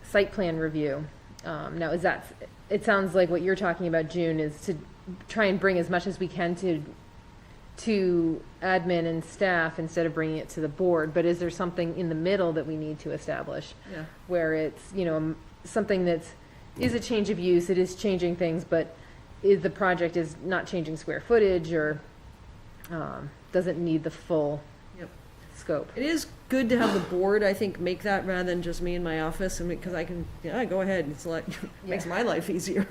site plan review. Now, it sounds like what you're talking about, June, is to try and bring as much as we can to admin and staff instead of bringing it to the board, but is there something in the middle that we need to establish? Yeah. Where it's, something that's, is a change of use, it is changing things, but the project is not changing square footage or doesn't need the full Yep. scope. It is good to have the board, I think, make that rather than just me in my office, and because I can, go ahead, it's like, makes my life easier.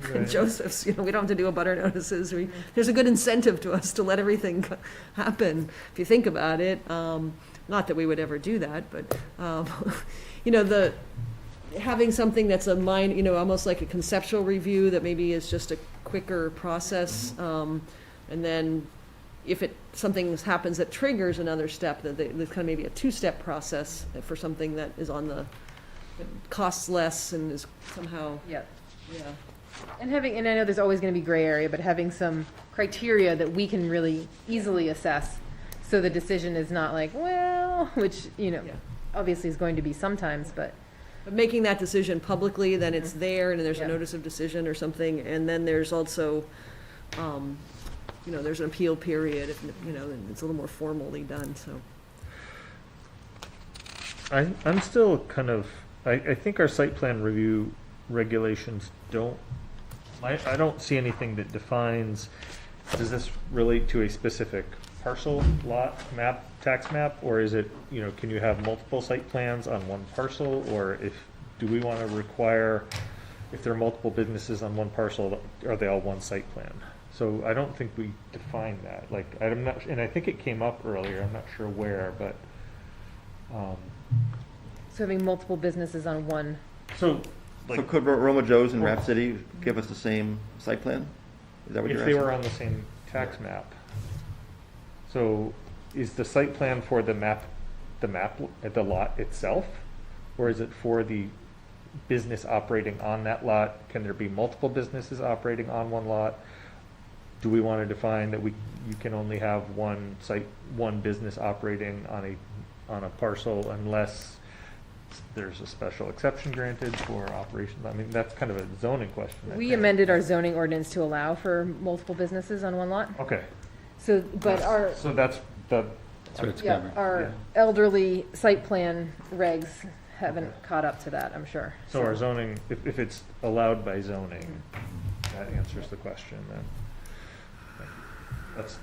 And Right. Joseph's, we don't have to do a butter notices, there's a good incentive to us to let everything happen, if you think about it. Not that we would ever do that, but, having something that's a almost like a conceptual review that maybe is just a quicker process, and then if something happens that triggers another step, that there's kind of maybe a two-step process for something that is that costs less and is somehow, Yep. yeah. And I know there's always going to be gray area, but having some criteria that we can really easily assess, so the decision is not like, well, which, obviously is going to be sometimes, but. But making that decision publicly, then it's there, and there's a Yeah. notice of decision or something, and then there's also, there's an appeal period, and it's a little more formally done, so. I'm still kind of, I think our site plan review regulations I don't see anything that defines, does this relate to a specific parcel, lot, map, tax map, or is it, can you have multiple site plans on one parcel, or do we want to require, if there are multiple businesses on one parcel, are they all one site plan? So I don't think we define that, I'm not, and I think it came up earlier, I'm not sure where, but, So having multiple businesses on one. so, So could Roma Joe's and Rap City give us the same site plan? Is that what you're if asking? they were on the same tax map. So is the site plan for the map, the lot itself? Or is it for the business operating on that lot? Can there be multiple businesses operating on one lot? Do we want to define that you can only have one business operating on a parcel unless there's a special exception granted for operations? I mean, that's kind of a zoning question. I We think. amended our zoning ordinance to allow for multiple businesses on one lot. Okay. So, but So that's That's what it's Yeah, covering. our elderly site plan regs haven't caught up to that, I'm sure. So our zoning, if it's allowed by zoning, that answers the question then.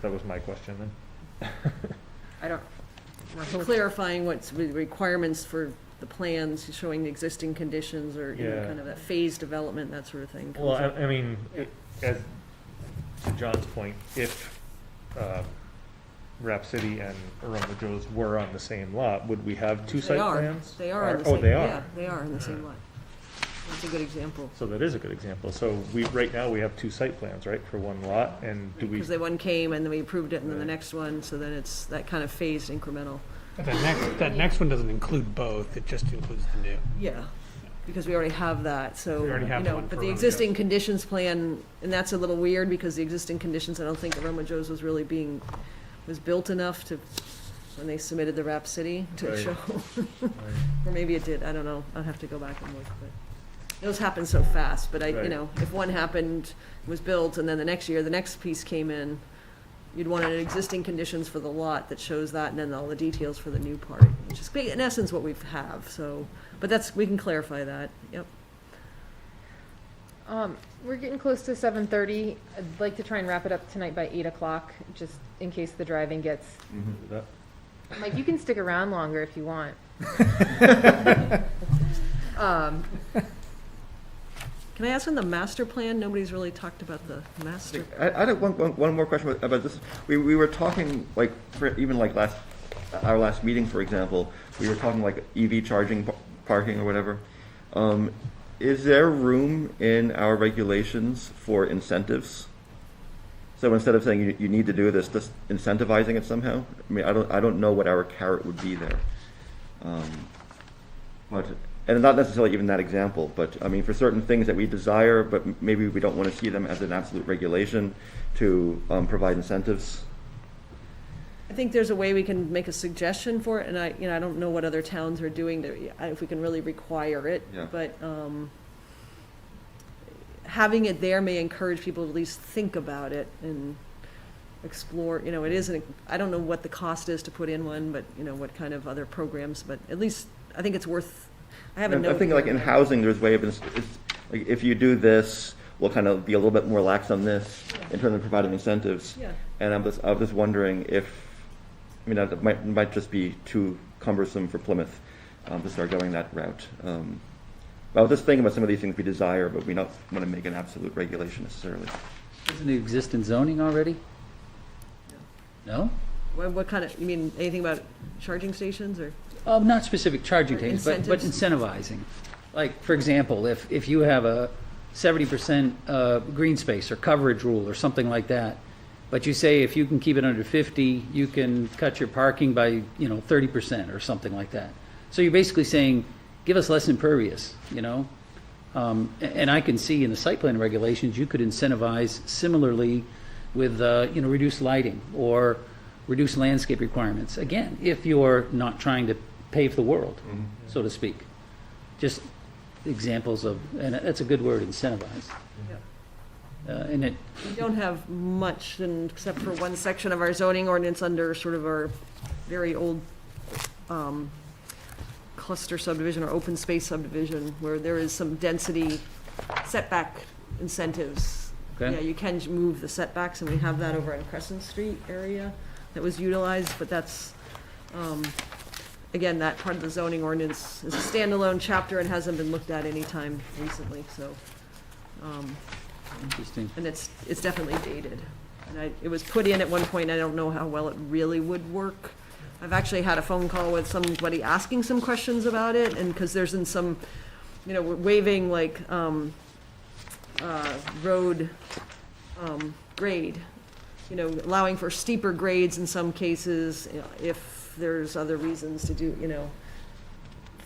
That was my question then. I don't. Clarifying what's the requirements for the plans, showing the existing conditions, or, you know, Yeah. kind of that phase development, that sort of thing. comes Well, up. I mean, as, to John's point, if Rhapsody and Aroma Joe's were on the same lot, would we have two site They are. plans? They are on the same. Oh, they are? Yeah, they are in the same lot. That's a good example. So that is a good example. So right now, we have two site plans, right, for one lot, and do we? Because the one came and then we approved it, and then the Right. next one, so then it's that kind of phased incremental. But that next one doesn't include both, it just includes the new. Yeah, because we already have that, so, We already have you know, one but for the Aroma existing Joe's. conditions plan, and that's a little weird, because the existing conditions, I don't think Aroma Joe's was really was built enough to, when they submitted the Rap City to Right. show. Or maybe it did, I don't know, I'll have to go back and look, but those happen so fast, but you Right. know, if one happened, was built, and then the next year, the next piece came in, you'd want an existing conditions for the lot that shows that, and then all the details for the new part, which is in essence what we have, so, but we can clarify that, yep. We're getting close to 7:30. I'd like to try and wrap it up tonight by 8 o'clock, just in case the driving gets. That- Mike, you can stick around longer if you want. Can I ask on the master plan? Nobody's really talked about the master. I had one more question about this. We were talking, like, even like our last meeting, for example, we were talking like EV charging parking or whatever. Is there room in our regulations for incentives? So instead of saying you need to do this, just incentivizing it somehow? I mean, I don't know what our carrot would be there. And not necessarily even that example, but I mean, for certain things that we desire, but maybe we don't want to see them as an absolute regulation, to provide incentives. I think there's a way we can make a suggestion for it, and I don't know what other towns are doing if we can really require it. Yeah. But having it there may encourage people to at least think about it and explore, you know, I don't know what the cost is to put in one, but, you know, what kind of other programs, but at least I think it's worth, I have a note. I think like in housing, there's a way of, like, if you do this, we'll kind of be a little bit more lax on this in terms of providing incentives. Yeah. And I was just wondering if, I mean, that might just be too cumbersome for Plymouth to start going that route. But I was just thinking about some of these things we desire, but we don't want to make an absolute regulation necessarily. Doesn't it exist in zoning already? No? What kind of, you mean, anything about charging stations, or? Not specific charging Or things, but incentives. incentivizing. Like, for example, if you have a 70% green space or coverage rule or something like that, but you say if you can keep it under 50, you can cut your parking by, 30% or something like that. So you're basically saying, give us less impervious, and I can see in the site plan regulations, you could incentivize similarly with, reduced lighting or reduced landscape requirements. Again, if you're not trying to pave the world, so to speak. Just examples of, and that's a good word, incentivize. And it, We don't have much, except for one section of our zoning ordinance under sort of our very old cluster subdivision or open space subdivision, where there is some density setback incentives. Okay. Yeah, you can move the setbacks, and we have that over on Crescent Street area that was utilized, but that's, again, that part of the zoning ordinance is a standalone chapter and hasn't been looked at any time recently, so. interesting. And it's definitely dated. And it was put in at one point, I don't know how well it really would work. I've actually had a phone call with somebody asking some questions about it, and because there's in some, we're waiving like, road, grade, allowing for steeper grades in some cases, if there's other reasons to do,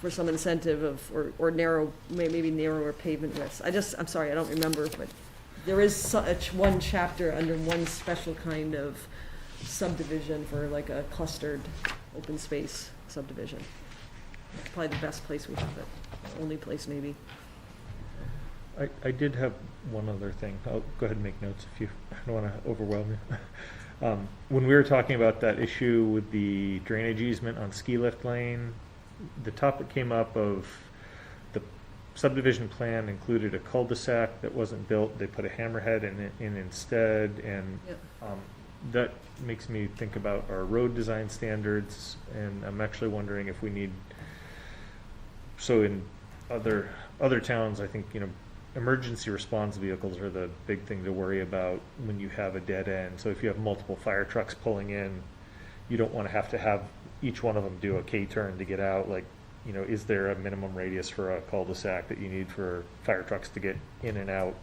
for some incentive of, or narrow, maybe narrower pavement widths. I'm sorry, I don't remember, but there is such one chapter under one special kind of subdivision for like a clustered open space subdivision. Probably the best place we have it, only place maybe. I did have one other thing. I'll go ahead and make notes if you, I don't want to overwhelm you. When we were talking about that issue with the drainage easement on Ski Lift Lane, the topic came up of the subdivision plan included a cul-de-sac that wasn't built. They put a hammerhead in instead, and Yep. that makes me think about our road design standards, and I'm actually wondering if we need, so in other towns, I think, emergency response vehicles are the big thing to worry about when you have a dead end. So if you have multiple fire trucks pulling in, you don't want to have each one of them do a K-turn to get out. Like, is there a minimum radius for a cul-de-sac that you need for fire trucks to get in and out?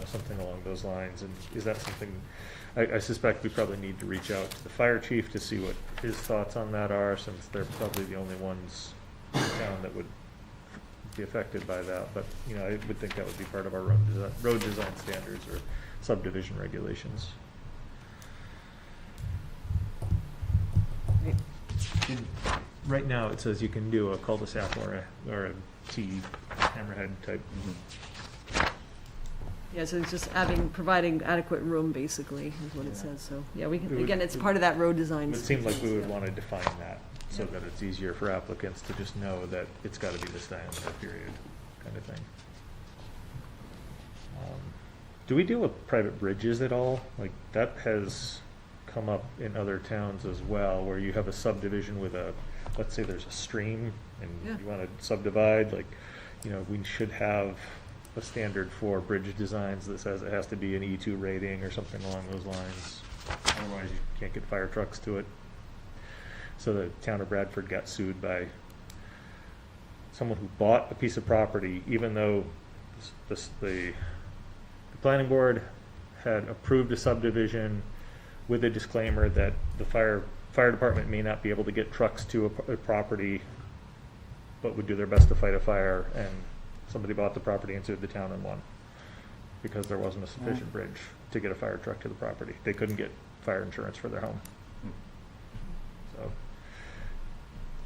Something along those lines. And is that something, I suspect we probably need to reach out to the fire chief to see what his thoughts on that are, since they're probably the only ones in town that would be affected by that. But, I would think that would be part of our road design standards or subdivision regulations. Right now, it says you can do a cul-de-sac or a T hammerhead type. Yeah, so it's just providing adequate room, basically, is what it says, so, yeah, we can, again, it's part of that road design. It seems like we would want to define that, so that it's easier for applicants to just know that it's got to be this diameter, period, kind of thing. Do we deal with private bridges at all? Like, that has come up in other towns as well, where you have a subdivision with let's say there's a stream, and you want to subdivide, like, we should have a standard for bridge designs that says it has to be an E2 rating or something along those lines. Otherwise, you can't get fire trucks to it. So the town of Bradford got sued by someone who bought a piece of property, even though the planning board had approved a subdivision with a disclaimer that the fire department may not be able to get trucks to a property, but would do their best to fight a fire, and somebody bought the property and sued the town and won, because there wasn't a sufficient bridge to get a fire truck to the property. They couldn't get fire insurance for their home. So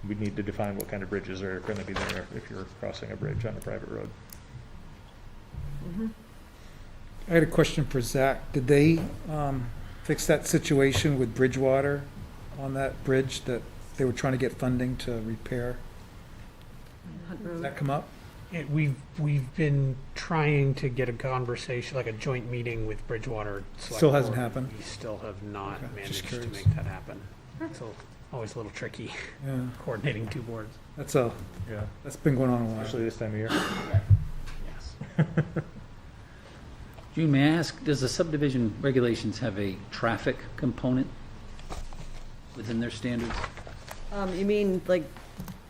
we need to define what kind of bridges are going to be there if you're crossing a bridge on a private road. I had a question for Zach. Did they fix that situation with Bridgewater on that bridge that they were trying to get funding to repair? Did that come up? We've been trying to get a conversation, like a joint meeting with Bridgewater. Select Still hasn't Board. happened? We still have not Okay, just managed to curious. make that happen. So always a little tricky Yeah, coordinating two boards. that's been going on a while. Especially this time of year. Yes. June, may I ask, does the subdivision regulations have a traffic component within their standards? You mean, like,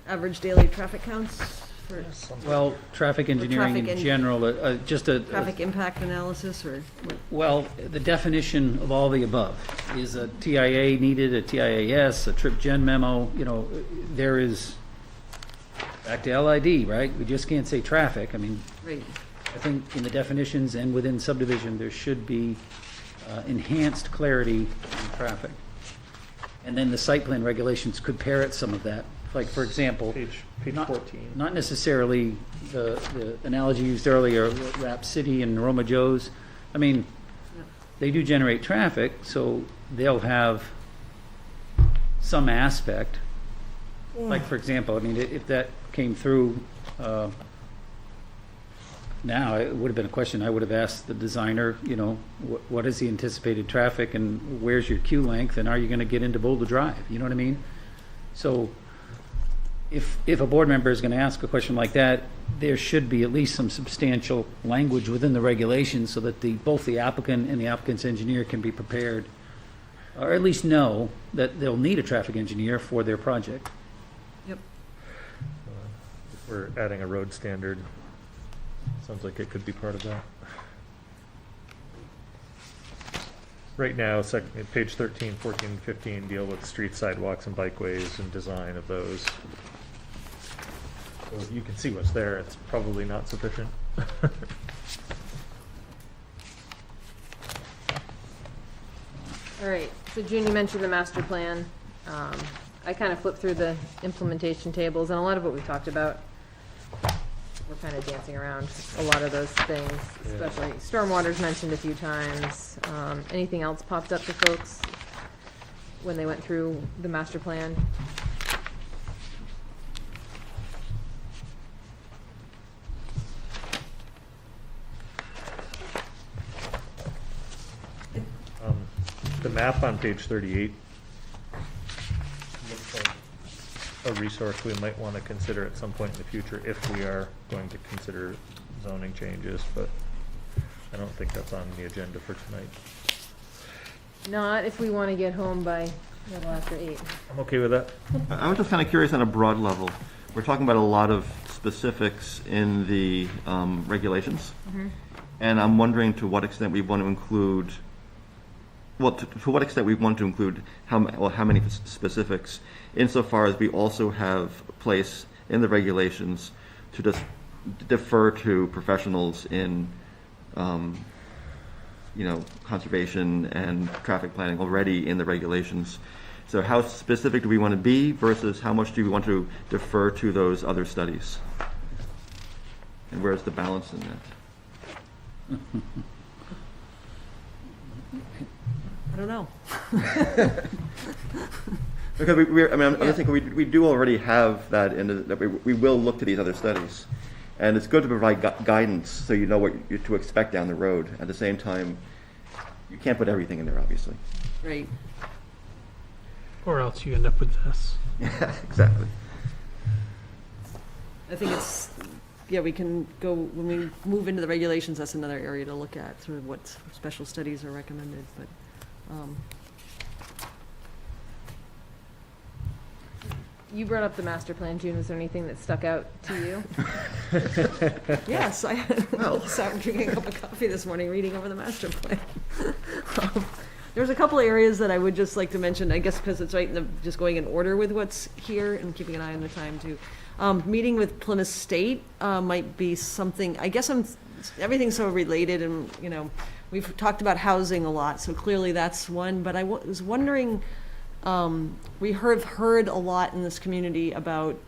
average daily traffic counts for Well, traffic engineering traffic in en- general, just a, traffic impact analysis, or what? well, the definition of all the above. Is a TIA needed, a TIAS, a trip gen memo, there is, back to LID, right? We just can't say traffic. I mean, Right. I think in the definitions and within subdivision, there should be enhanced clarity on traffic. And then the site plan regulations could parrot some of that. Like, for example, Page not- 14. not necessarily the analogy used earlier, Rap City and Roma Joe's. I mean, they do generate traffic, so they'll have some aspect. Like, for example, I mean, if that came through, now, it would have been a question I would have asked the designer, what is the anticipated traffic and where's your queue length and are you going to get into Boulder Drive? You know what I mean? So if a board member is going to ask a question like that, there should be at least some substantial language within the regulations so that both the applicant and the applicant's engineer can be prepared, or at least know that they'll need a traffic engineer for their project. Yep. If we're adding a road standard, sounds like it could be part of that. Right now, page 13, 14, and 15 deal with streets, sidewalks, and bikeways and design of those. So you can see what's there. It's probably not sufficient. All right, so June, you mentioned the master plan. I kind of flipped through the implementation tables, and a lot of what we talked about we're kind of dancing around a lot of those things, especially stormwater's mentioned a few times. Anything else popped up to folks when they went through the master plan? The map on page 38 looks like a resource we might want to consider at some point in the future if we are going to consider zoning changes, but I don't think that's on the agenda for tonight. Not if we want to get home by a little after 8. I'm okay with that. I was just kind of curious on a broad level. We're talking about a lot of specifics in the regulations. And I'm wondering to what extent we want to include, well, to what extent we want to include how many specifics, insofar as we also have place in the regulations to just defer to professionals in, conservation and traffic planning already in the regulations. So how specific do we want to be versus how much do we want to defer to those other studies? And where's the balance in that? I don't know. Because I'm just thinking we do already have that that we will look to these other studies, and it's good to provide guidance so you know what to expect down the road. At the same time, you can't put everything in there, obviously. Right. Or else you end up with this. Yeah, exactly. I think it's, we can go, when we move into the regulations, that's another area to look at, sort of what special studies are recommended, but, You brought up the master plan, June. Was there anything that stuck out to you? yes, I sat drinking a cup of coffee this morning, reading over the master plan. There's a couple areas that I would just like to mention, I guess because it's right in the, just going in order with what's here and keeping an eye on the time too. Meeting with Plymouth State might be something, I guess everything's so related and, we've talked about housing a lot, so clearly that's one, but I was wondering, we have heard a lot in this community about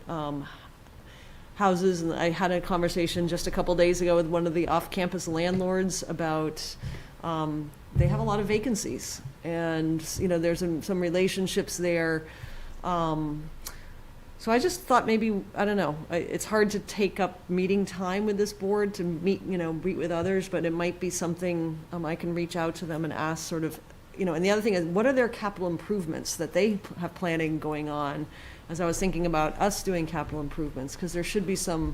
houses, and I had a conversation just a couple days ago with one of the off-campus landlords about they have a lot of vacancies, and there's some relationships there. So I just thought maybe, I don't know, it's hard to take up meeting time with this board to meet with others, but it might be something I can reach out to them and ask sort of, and the other thing is, what are their capital improvements that they have planning going on? As I was thinking about us doing capital improvements, because there should be some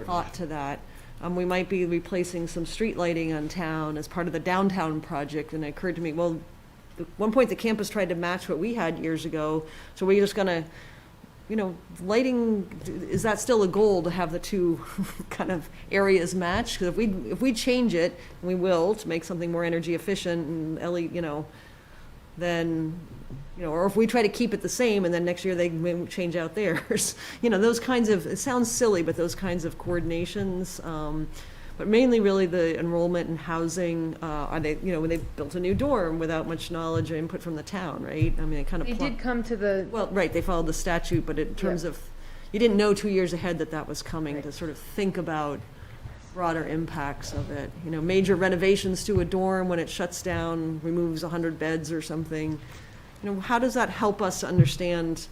thought to that. We might be replacing some street lighting on town as part of the downtown project, and it occurred to me, well, at one point the campus tried to match what we had years ago, so we're just gonna, lighting, is that still a goal to have the two kind of areas match? Because if we change it, and we will, to make something more energy efficient and then, or if we try to keep it the same and then next year they may change out theirs, those kinds of, it sounds silly, but those kinds of coordinations, but mainly really the enrollment and housing, are they, when they built a new dorm without much knowledge or input from the town, right? I mean, they kind of. They did come to the. Well, right, they followed the statute, but in terms of, you didn't know 2 years ahead that was coming, to sort of think about broader impacts of it. Major renovations to a dorm when it shuts down, removes 100 beds or something. How does that help us to understand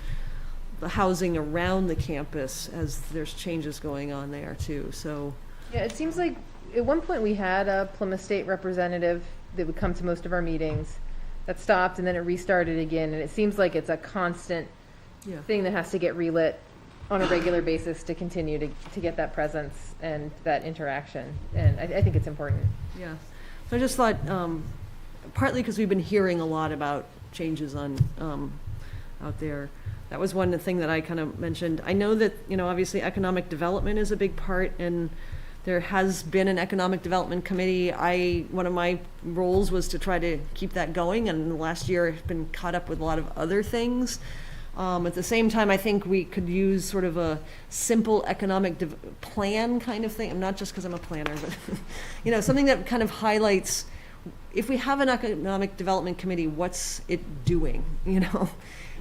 the housing around the campus as there's changes going on there too? So. Yeah, it seems like at one point we had a Plymouth State representative that would come to most of our meetings. That stopped and then it restarted again, and it seems like it's a constant thing that has to get relit on a regular basis to continue to get that presence and that interaction, and I think it's important. Yeah, so I just thought, partly because we've been hearing a lot about changes on out there. That was one thing that I kind of mentioned. I know that, obviously economic development is a big part, and there has been an economic development committee. One of my roles was to try to keep that going, and the last year I've been caught up with a lot of other things. At the same time, I think we could use sort of a simple economic plan kind of thing. I'm not just because I'm a planner, but something that kind of highlights, if we have an economic development committee, what's it doing?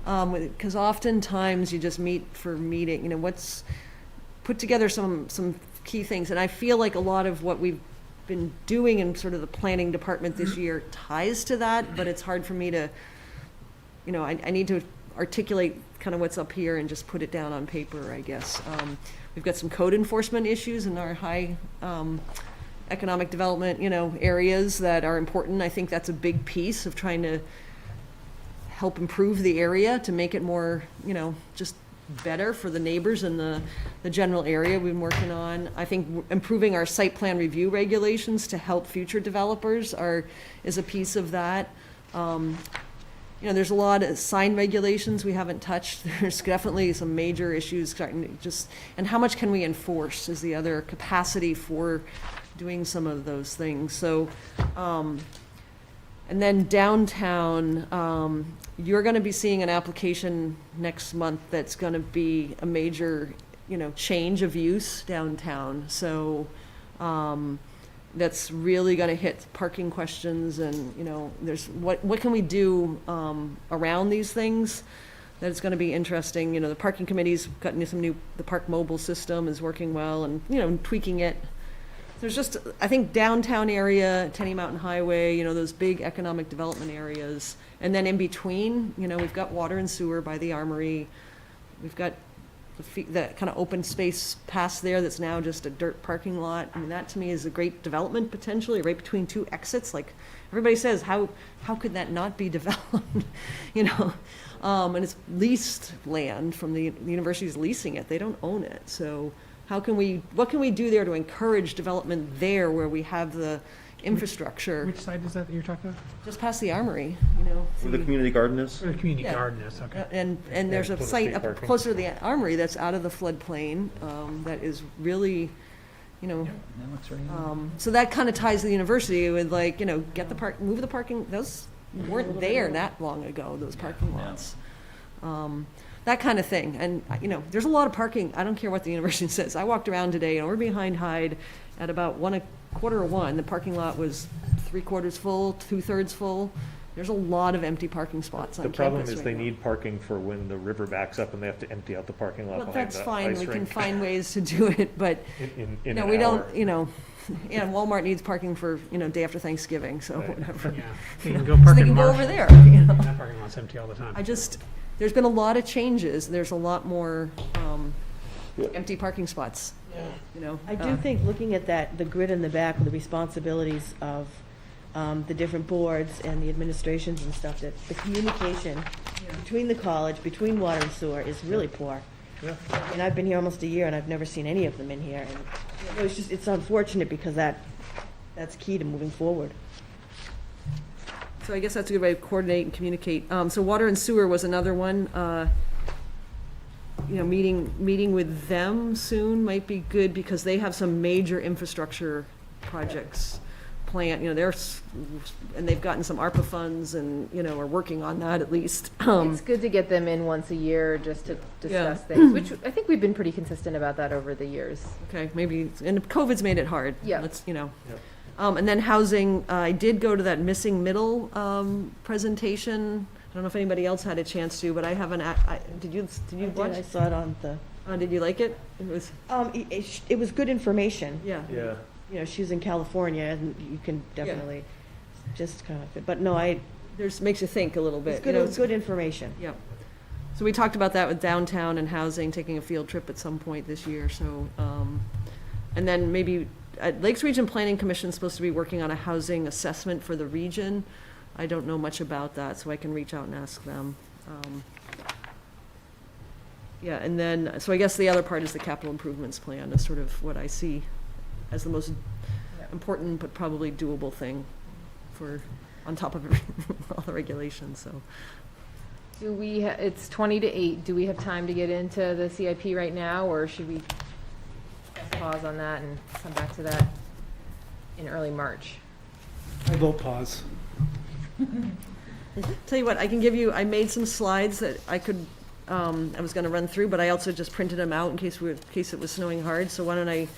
Because oftentimes you just meet for meeting. Put together some key things. And I feel like a lot of what we've been doing in sort of the planning department this year ties to that, but it's hard for me to, you know, I need to articulate kind of what's up here and just put it down on paper, I guess. We've got some code enforcement issues in our high economic development, you know, areas that are important. I think that's a big piece of trying to help improve the area to make it more, you know, just better for the neighbors in the general area we've been working on. I think improving our site plan review regulations to help future developers is a piece of that. You know, there's a lot of sign regulations we haven't touched. There's definitely some major issues starting to and how much can we enforce is the other capacity for doing some of those things. So, and then downtown, you're gonna be seeing an application next month that's gonna be a major, you know, change of use downtown. So, that's really gonna hit parking questions and, you know, there's, what can we do, around these things? That's gonna be interesting. You know, the parking committee's gotten some the Park Mobile system is working well and, you know, tweaking it. There's just, I think downtown area, Tenny Mountain Highway, you know, those big economic development areas. And then in between, you know, we've got water and sewer by the Armory. We've got the kind of open space past there that's now just a dirt parking lot. I mean, that to me is a great development potentially, right between two exits. Like, everybody says, how could that not be developed? You know, and it's leased land from the university's leasing it. They don't own it. So what can we do there to encourage development there where we have the infrastructure? Which side is that you're talking about? Just past the Armory, you know. Where the community garden is? Where the community Yeah. garden is, okay. And there's a Plymouth site Street up parking. closer to the Armory that's out of the floodplain, that is really, you know, so that kind of ties to the university with, like, you know, move the parking, those weren't there that long ago, those parking lots. That kind of thing. And, you know, there's a lot of parking. I don't care what the university says. I walked around today and we're behind Hyde at about 1:45. The parking lot was 3/4 full, 2/3 full. There's a lot of empty parking spots on The campus problem is right they now. need parking for when the river backs up and they have to empty out the parking lot Well, behind that's the fine. ice We can rink find ways to do it, but in no, an we hour. don't, you know, and Walmart needs parking for, you know, day after Thanksgiving, so Right. whatever. Yeah, they can go So park they in can go Marshall. over there, you know. That parking lot's empty all the time. There's been a lot of changes. There's a lot more empty parking spots, you know. I do think, looking at that, the grid in the back with the responsibilities of the different boards and the administrations and stuff, that the communication between the college, between water and sewer is really poor. Yeah. And I've been here almost a year and I've never seen any of them in here. And it's unfortunate because that's key to moving forward. So I guess that's a good way to coordinate and communicate. So water and sewer was another one. You know, meeting with them soon might be good because they have some major infrastructure projects planned. You know, and they've gotten some ARPA funds and, you know, are working on that at least. It's good to get them in once a year just to discuss things, which I think we've been pretty consistent about that over the years. Okay, maybe, and COVID's made it hard. Yeah. Let's, you know. Yep. And then housing, I did go to that missing middle presentation. I don't know if anybody else had a chance to, but I haven't, did you watch? I saw it on the, Did you like it? It was, it was good information. yeah. Yeah. You know, she's in California and you can definitely just kind of, but no, Makes you think a little bit. it's good, it was good information. Yep. So we talked about that with downtown and housing, taking a field trip at some point this year, so, and then maybe, Lakes Region Planning Commission is supposed to be working on a housing assessment for the region. I don't know much about that, so I can reach out and ask them. Yeah, and then, so I guess the other part is the capital improvements plan, is sort of what I see as the most important but probably doable thing for, on top of all the regulations, so. Do we, it's 7:50. Do we have time to get into the CIP right now, or should we pause on that and come back to that in early March? I vote pause. Tell you what, I can give you, I made some slides that I could, I was gonna run through, but I also just printed them out in case it was snowing hard, so why don't I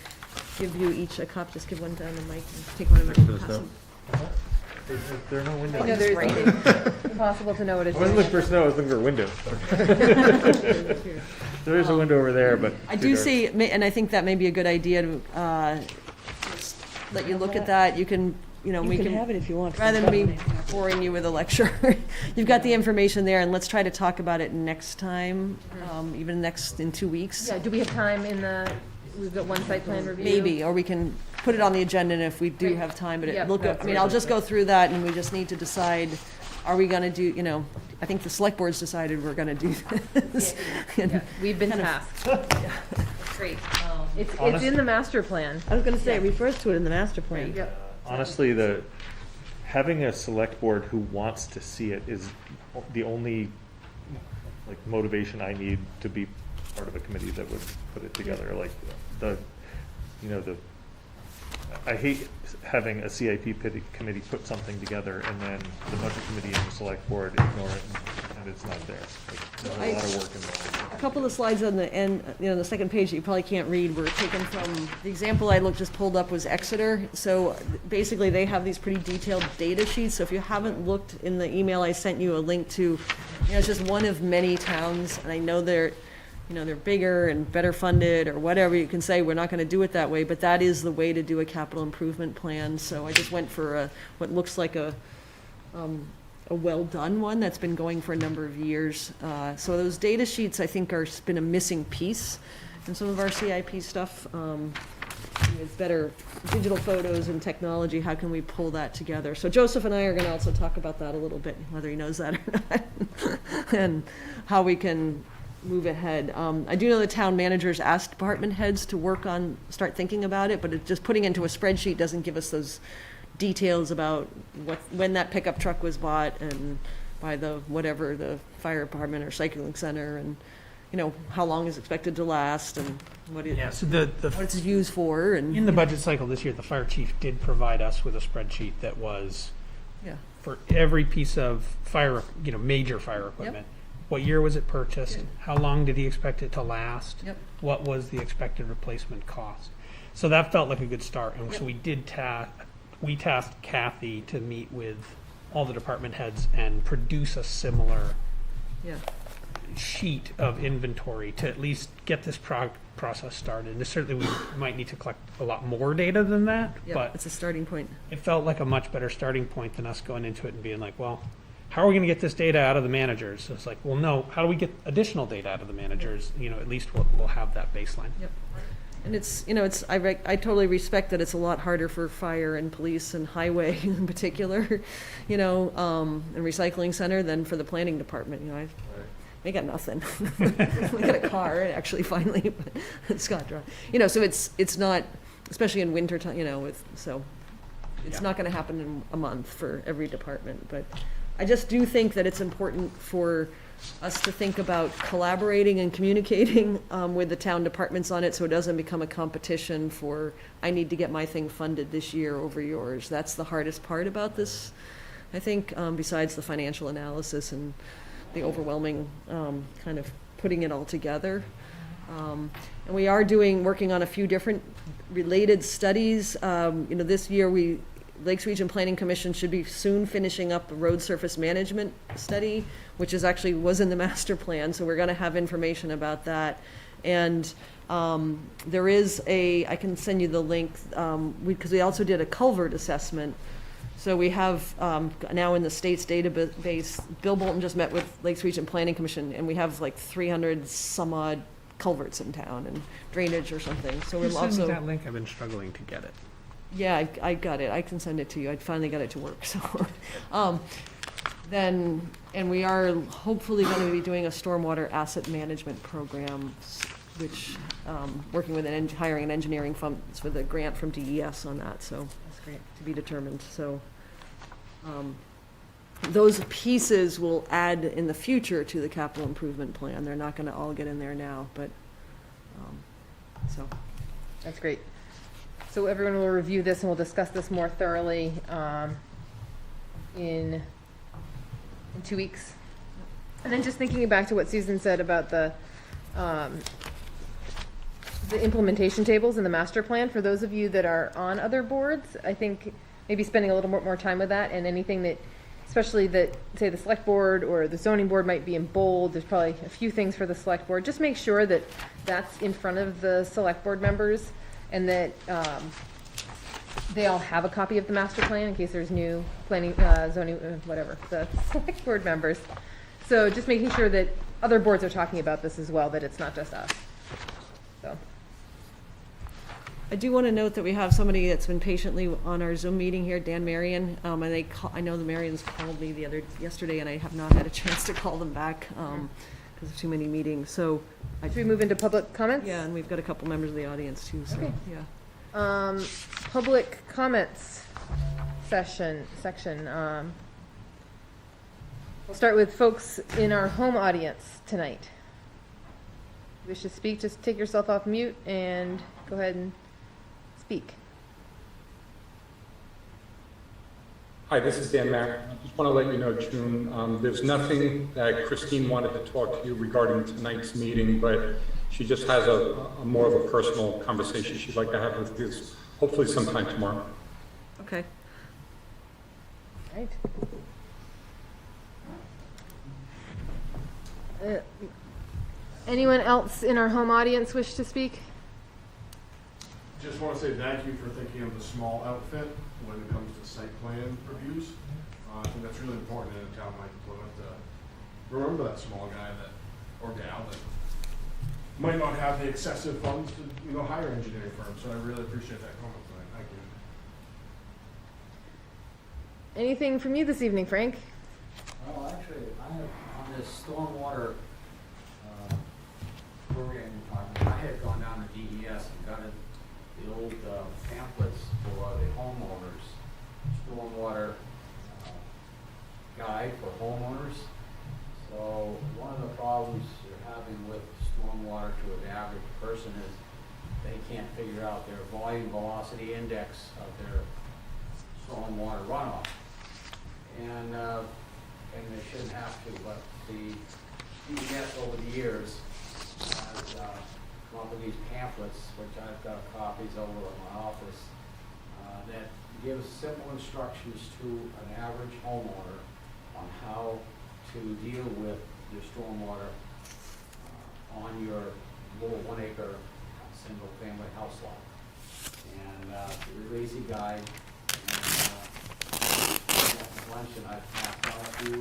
give you each a cup, just give one down the mic, and take one of them. Those pass down. them. There are no I windows. know there's impossible to know what I it's. wasn't looking for snow, I was looking for windows. There is a window over there, but. I too do dark. see, and I think that may be a good idea to just let you look at that. You can, we You can can, have it if you want. rather than me boring you with a lecture, you've got the information there, and let's try to talk about it next time, even in 2 weeks. Yeah, do we have time we've got one site plan review? Maybe, or we can put it on the agenda, and if we do Great. have time, but Yeah, I'll just go through that, and we just need to decide, are we gonna do, I think the select board's decided we're gonna do this. Yeah, we've been tasked. Great. It's in the master plan. I was gonna say, it refers to it in the master plan. Yep. Honestly, having a select board who wants to see it is the only, like, motivation I need to be part of a committee that would put it together, like, I hate having a CIP committee put something together and then the budget committee and the select board ignore it and it's not there. Like, there's a lot of work involved. A couple of slides on the end, the second page that you probably can't read were taken from, the example I just pulled up was Exeter. So basically, they have these pretty detailed data sheets. So if you haven't looked in the email, I sent you a link to, it's just one of many towns, and I know they're bigger and better funded or whatever. You can say, we're not gonna do it that way, but that is the way to do a capital improvement plan. So I just went for what looks like a well-done one that's been going for a number of years. So those data sheets, I think, been a missing piece in some of our CIP stuff. It's better digital photos and technology. How can we pull that together? So Joseph and I are gonna also talk about that a little bit, whether he knows that or not, and how we can move ahead. I do know the town managers asked department heads to start thinking about it, but just putting into a spreadsheet doesn't give us those details about when that pickup truck was bought and by the fire department or cycling center, and how long is expected to last and what So what it's used for. And in the budget cycle this year, the fire chief did provide us with a spreadsheet that was for every piece of fire, major fire equipment. What year was it purchased? Good. How long did he expect it to last? Yep. What was the expected replacement cost? So that felt like a good start. And so we tasked Kathy to meet with all the department heads and produce a similar sheet of inventory to at least get this process started. And certainly we might need to collect a lot more data than that, but it's a starting point. it felt like a much better starting point than us going into it and being like, well, how are we going to get this data out of the managers? So it's like, well, no, how do we get additional data out of the managers? At least we'll have that baseline. Yep. And I totally respect that it's a lot harder for fire and police and highway in particular, and recycling center than for the planning department. They got nothing. We got a car, actually, finally, but Scott drive. So it's not, especially in winter time, it's not going to happen in a month for every department. But I just do think that it's important for us to think about collaborating and communicating with the town departments on it, so it doesn't become a competition for, I need to get my thing funded this year over yours. That's the hardest part about this, I think, besides the financial analysis and the overwhelming kind of putting it all together. And we are working on a few different related studies. This year Lakes Region Planning Commission should be soon finishing up a road surface management study, which was in the master plan, so we're gonna have information about that. And there is I can send you the link, because we also did a culvert assessment. So we have, now in the state's database, Bill Bolton just met with Lakes Region Planning Commission, and we have like 300 some odd culverts in town and drainage or something. So we're Send me also. that link. I've been struggling to get it. Yeah, I got it. I can send it to you. I finally got it to work, so. And we are hopefully going to be doing a stormwater asset management program, which, working with hiring an engineering firm with a grant from DES on that, so that's great, to be determined. So, those pieces will add in the future to the capital improvement plan. They're not going to all get in there now, but, so. That's great. So everyone will review this and we'll discuss this more thoroughly in 2 weeks. And then just thinking back to what Susan said about the implementation tables in the master plan, for those of you that are on other boards, I think maybe spending a little more time with that, and anything that, especially that, say, the select board or the zoning board might be in bold, there's probably a few things for the select board. Just make sure that that's in front of the select board members, and that they all have a copy of the master plan in case there's new planning, zoning, whatever, the select board members. So just making sure that other boards are talking about this as well, that it's not just us. So. I do want to note that we have somebody that's been patiently on our Zoom meeting here, Dan Marion. And I know the Marions called me yesterday, and I have not had a chance to call them back because of too many meetings. So, Should we move into public comments? yeah, and we've got a couple members of the audience too. So, Okay. yeah. Public comments section. We'll start with folks in our home audience tonight. Wish to speak, just take yourself off mute and go ahead and speak. Hi, this is Dan Mack. I just want to let you know, June, there's nothing that Christine wanted to talk to you regarding tonight's meeting, but she just has a more of a personal conversation she'd like to have with you, hopefully sometime tomorrow. Okay. Right. Anyone else in our home audience wish to speak? Just want to say thank you for thinking of the small outfit when it comes to site plan reviews. I think that's really important in a town like Plymouth to remember that small guy or gal that might not have the excessive funds to hire engineering firms. So I really appreciate that comment tonight. Thank you. Anything from you this evening, Frank? Well, actually, I have on this stormwater program you're talking about, I had gone down to DES and got the old pamphlets for the homeowners, stormwater guide for homeowners. So one of the problems you're having with stormwater to an average person is they can't figure out their volume velocity index of their stormwater runoff. And they shouldn't have to, but the DES over the years has come up with these pamphlets, which I've got copies over in my office, that gives simple instructions to an average homeowner on how to deal with your stormwater on your little 1 acre single family house lot. And it's a really easy guide. And at the luncheon, I've passed out a few to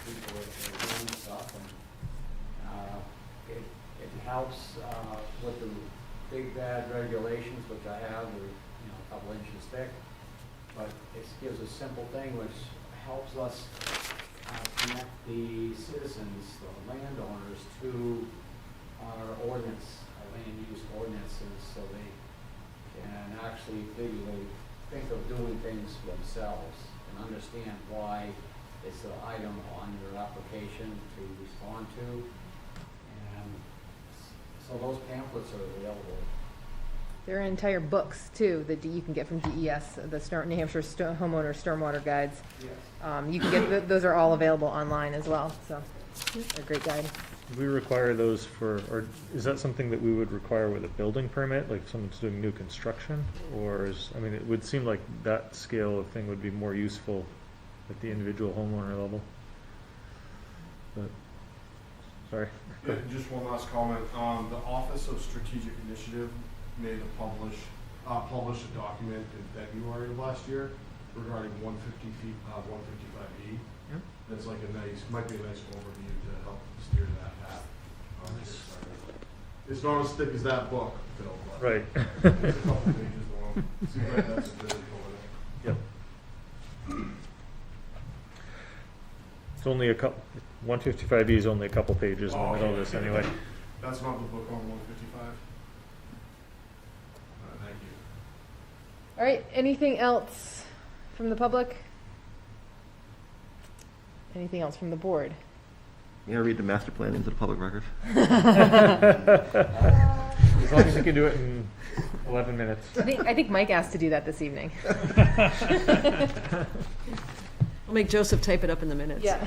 people that are doing stuff, and it helps with the big bad regulations, which I have, they're a couple inches thick, but it gives a simple thing which helps us connect the citizens, the landowners, to our ordinance, our land use ordinances, so they can actually visually think of doing things for themselves and understand why it's an item on your application to respond to. And so those pamphlets are available. There are entire books, too, that you can get from DES, the New Hampshire Homeowner Stormwater Guides. Yes. You can get, those are all available online as well, so they're a great guide. Do we require those or is that something that we would require with a building permit, like if someone's doing new construction? Or it would seem like that scale of thing would be more useful at the individual homeowner level. But, sorry. Yeah, just one last comment. The Office of Strategic Initiative made publish a document in February of last year regarding 155E. Yep. That's like might be a nice overview to help steer that path. It's not as thick as that book, Phil, but Right. it's a couple pages long. Seems like that's a good Yep. It's only 155E is only a couple pages in the middle of this anyway. That's not the book on 155. Thank you. All right, anything else from the public? Anything else from the board? May I read the master plan into the public record? As long as you can do it in 11 minutes. I think Mike asked to do that this evening. We'll make Joseph type it up in the minutes. Yeah.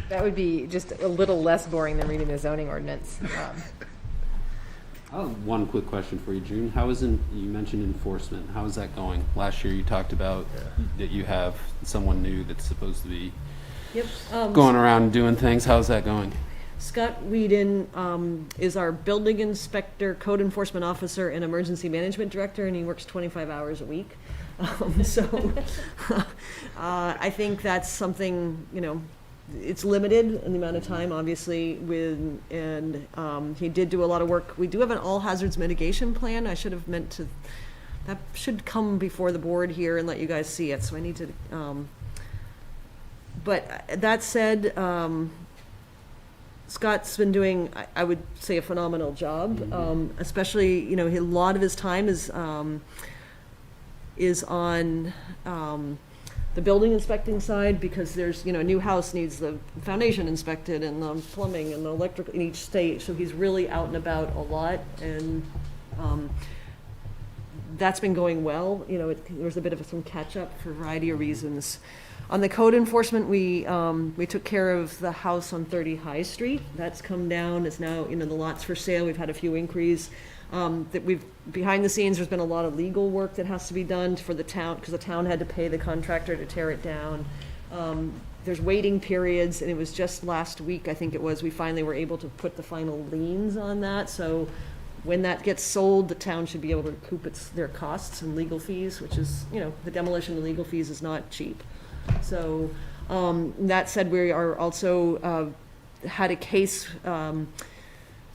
That would be just a little less boring than reading the zoning ordinance. One quick question for you, June. You mentioned enforcement. How is that going? Last year you talked about that you have someone new that's supposed to be Yep. going around and doing things. How's that going? Scott Whedon is our building inspector, code enforcement officer, and emergency management director, and he works 25 hours a week. So I think that's something, it's limited in the amount of time, obviously, and he did do a lot of work. We do have an all hazards mitigation plan. I should have meant to, that should come before the board here and let you guys see it, so I need to, but that said, Scott's been doing, I would say, a phenomenal job, especially, a lot of his time is on the building inspecting side, because there's, a new house needs the foundation inspected and the plumbing and the electric in each state, so he's really out and about a lot, and that's been going well. There's a bit of some catch-up for a variety of reasons. On the code enforcement, we took care of the house on 30 High Street. That's come down. It's now, the lot's for sale. We've had a few inquiries. Behind the scenes, there's been a lot of legal work that has to be done for the town, because the town had to pay the contractor to tear it down. There's waiting periods, and it was just last week, I think it was, we finally were able to put the final liens on that. So when that gets sold, the town should be able to recoup their costs and legal fees, which is, the demolition and legal fees is not cheap. So that said, we are also had a case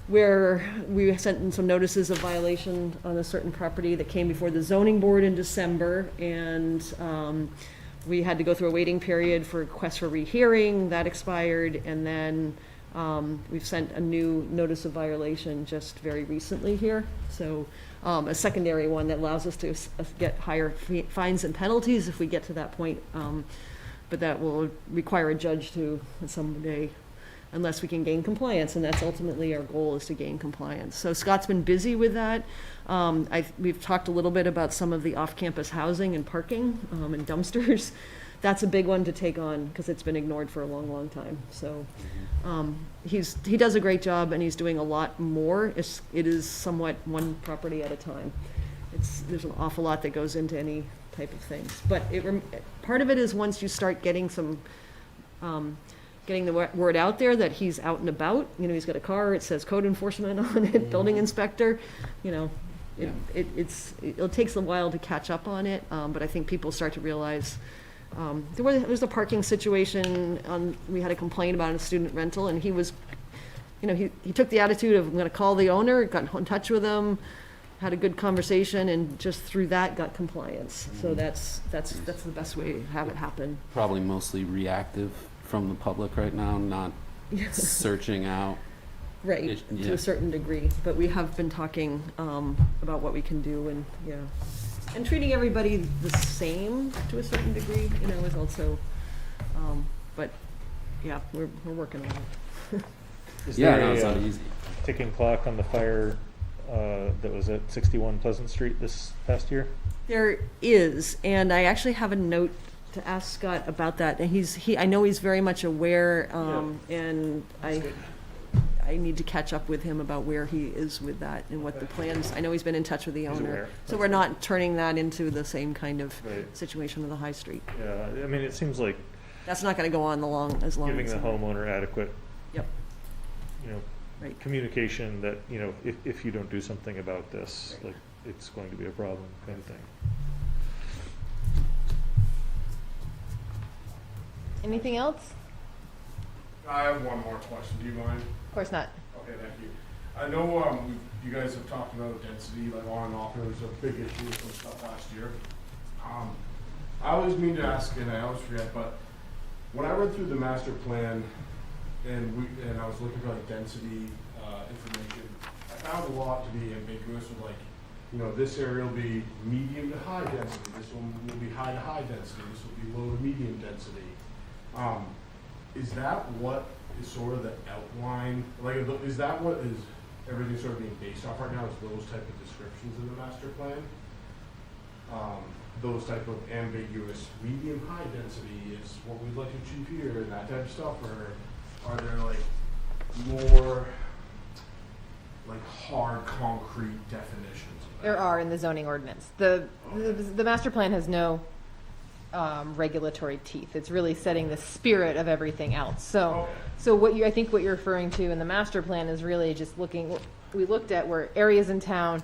where we sent in some notices of violation on a certain property that came before the zoning board in December, and we had to go through a waiting period for requests for rehearing. That expired, and then we've sent a new notice of violation just very recently here. So a secondary one that allows us to get higher fines and penalties if we get to that point. But that will require a judge to someday, unless we can gain compliance, and that's ultimately our goal, is to gain compliance. So Scott's been busy with that. We've talked a little bit about some of the off-campus housing and parking and dumpsters. That's a big one to take on, because it's been ignored for a long, long time. So he does a great job, and he's doing a lot more. It is somewhat one property at a time. There's an awful lot that goes into any type of things. But part of it is once you start getting some, getting the word out there that he's out and about, he's got a car, it says code enforcement on it, building inspector, it takes a while to catch up on it, but I think people start to realize, there was a parking situation we had a complaint about a student rental, and he was, he took the attitude of, I'm gonna call the owner, got in touch with him, had a good conversation, and just through that got compliance. So that's the best way to have it happen. Probably mostly reactive from the public right now, not searching out. Right, to a certain degree, but we have been talking about what we can do, and treating everybody the same to a certain degree, is also, but yeah, we're working on it. Is Yeah, there no, a, it's not easy. ticking clock on the fire that was at 61 Pleasant Street this past year? There is, and I actually have a note to ask Scott about that, and I know he's very much aware, and I need to catch up with him about where he is with that and what the plans. I know he's been in touch with the owner, aware. so we're not turning that into the same kind of Right. situation with the High Street. Yeah, I mean, it seems like That's not going to go on as long giving as the homeowner adequate, Yep. Right. communication that, if you don't do something about this, like, it's going to be a problem, kind of thing. Anything else? I have one more question, do you mind? Of course not. Okay, thank you. I know you guys have talked about density, like on and off, there was a big issue with some stuff last year. I always mean to ask, and I always forget, but when I read through the master plan and I was looking for like density information, I found a lot to be ambiguous with like, this area will be medium to high density, this one will be high to high density, this will be low to medium density. Is that what is sort of the outline, like, is that what is everything sort of being based off right now, is those type of descriptions in the master plan? Those type of ambiguous medium high density is what we'd like to achieve here and that type of stuff, or are there like more, like hard concrete definitions of that? There are in the zoning ordinance. The master plan has no regulatory teeth. It's really setting the spirit of everything else. So, I think what you're referring to in the master plan is really just we looked at were areas in town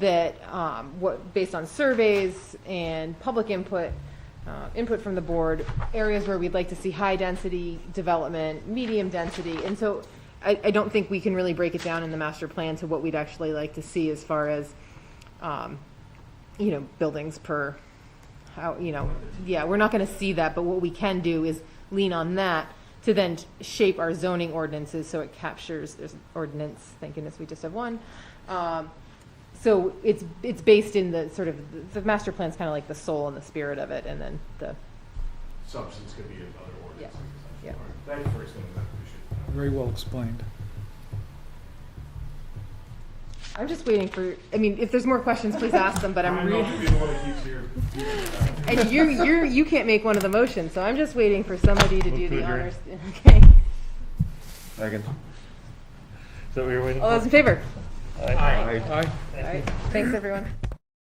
that, based on surveys and public input from the board, areas where we'd like to see high density development, medium density. And so I don't think we can really break it down in the master plan to what we'd actually like to see as far as, buildings per, we're not going to see that, but what we can do is lean on that to then shape our zoning ordinances so it captures, there's an ordinance, thank goodness we just have one. So it's based in the sort of, the master plan's kind of like the soul and the spirit of it, and then the Substance could be in other ordinances. Yeah. All right. Thank you for explaining that, appreciate it. Very well explained. I'm just waiting for, if there's more questions, please ask them, but I'm Trying not to be the one that keeps here. and you can't make one of the motions, so I'm just waiting for somebody to do to the adjourn. honors. Okay. Second. Is that what you're waiting for? All those in favor? Aye. Aye. All right. Thanks, everyone.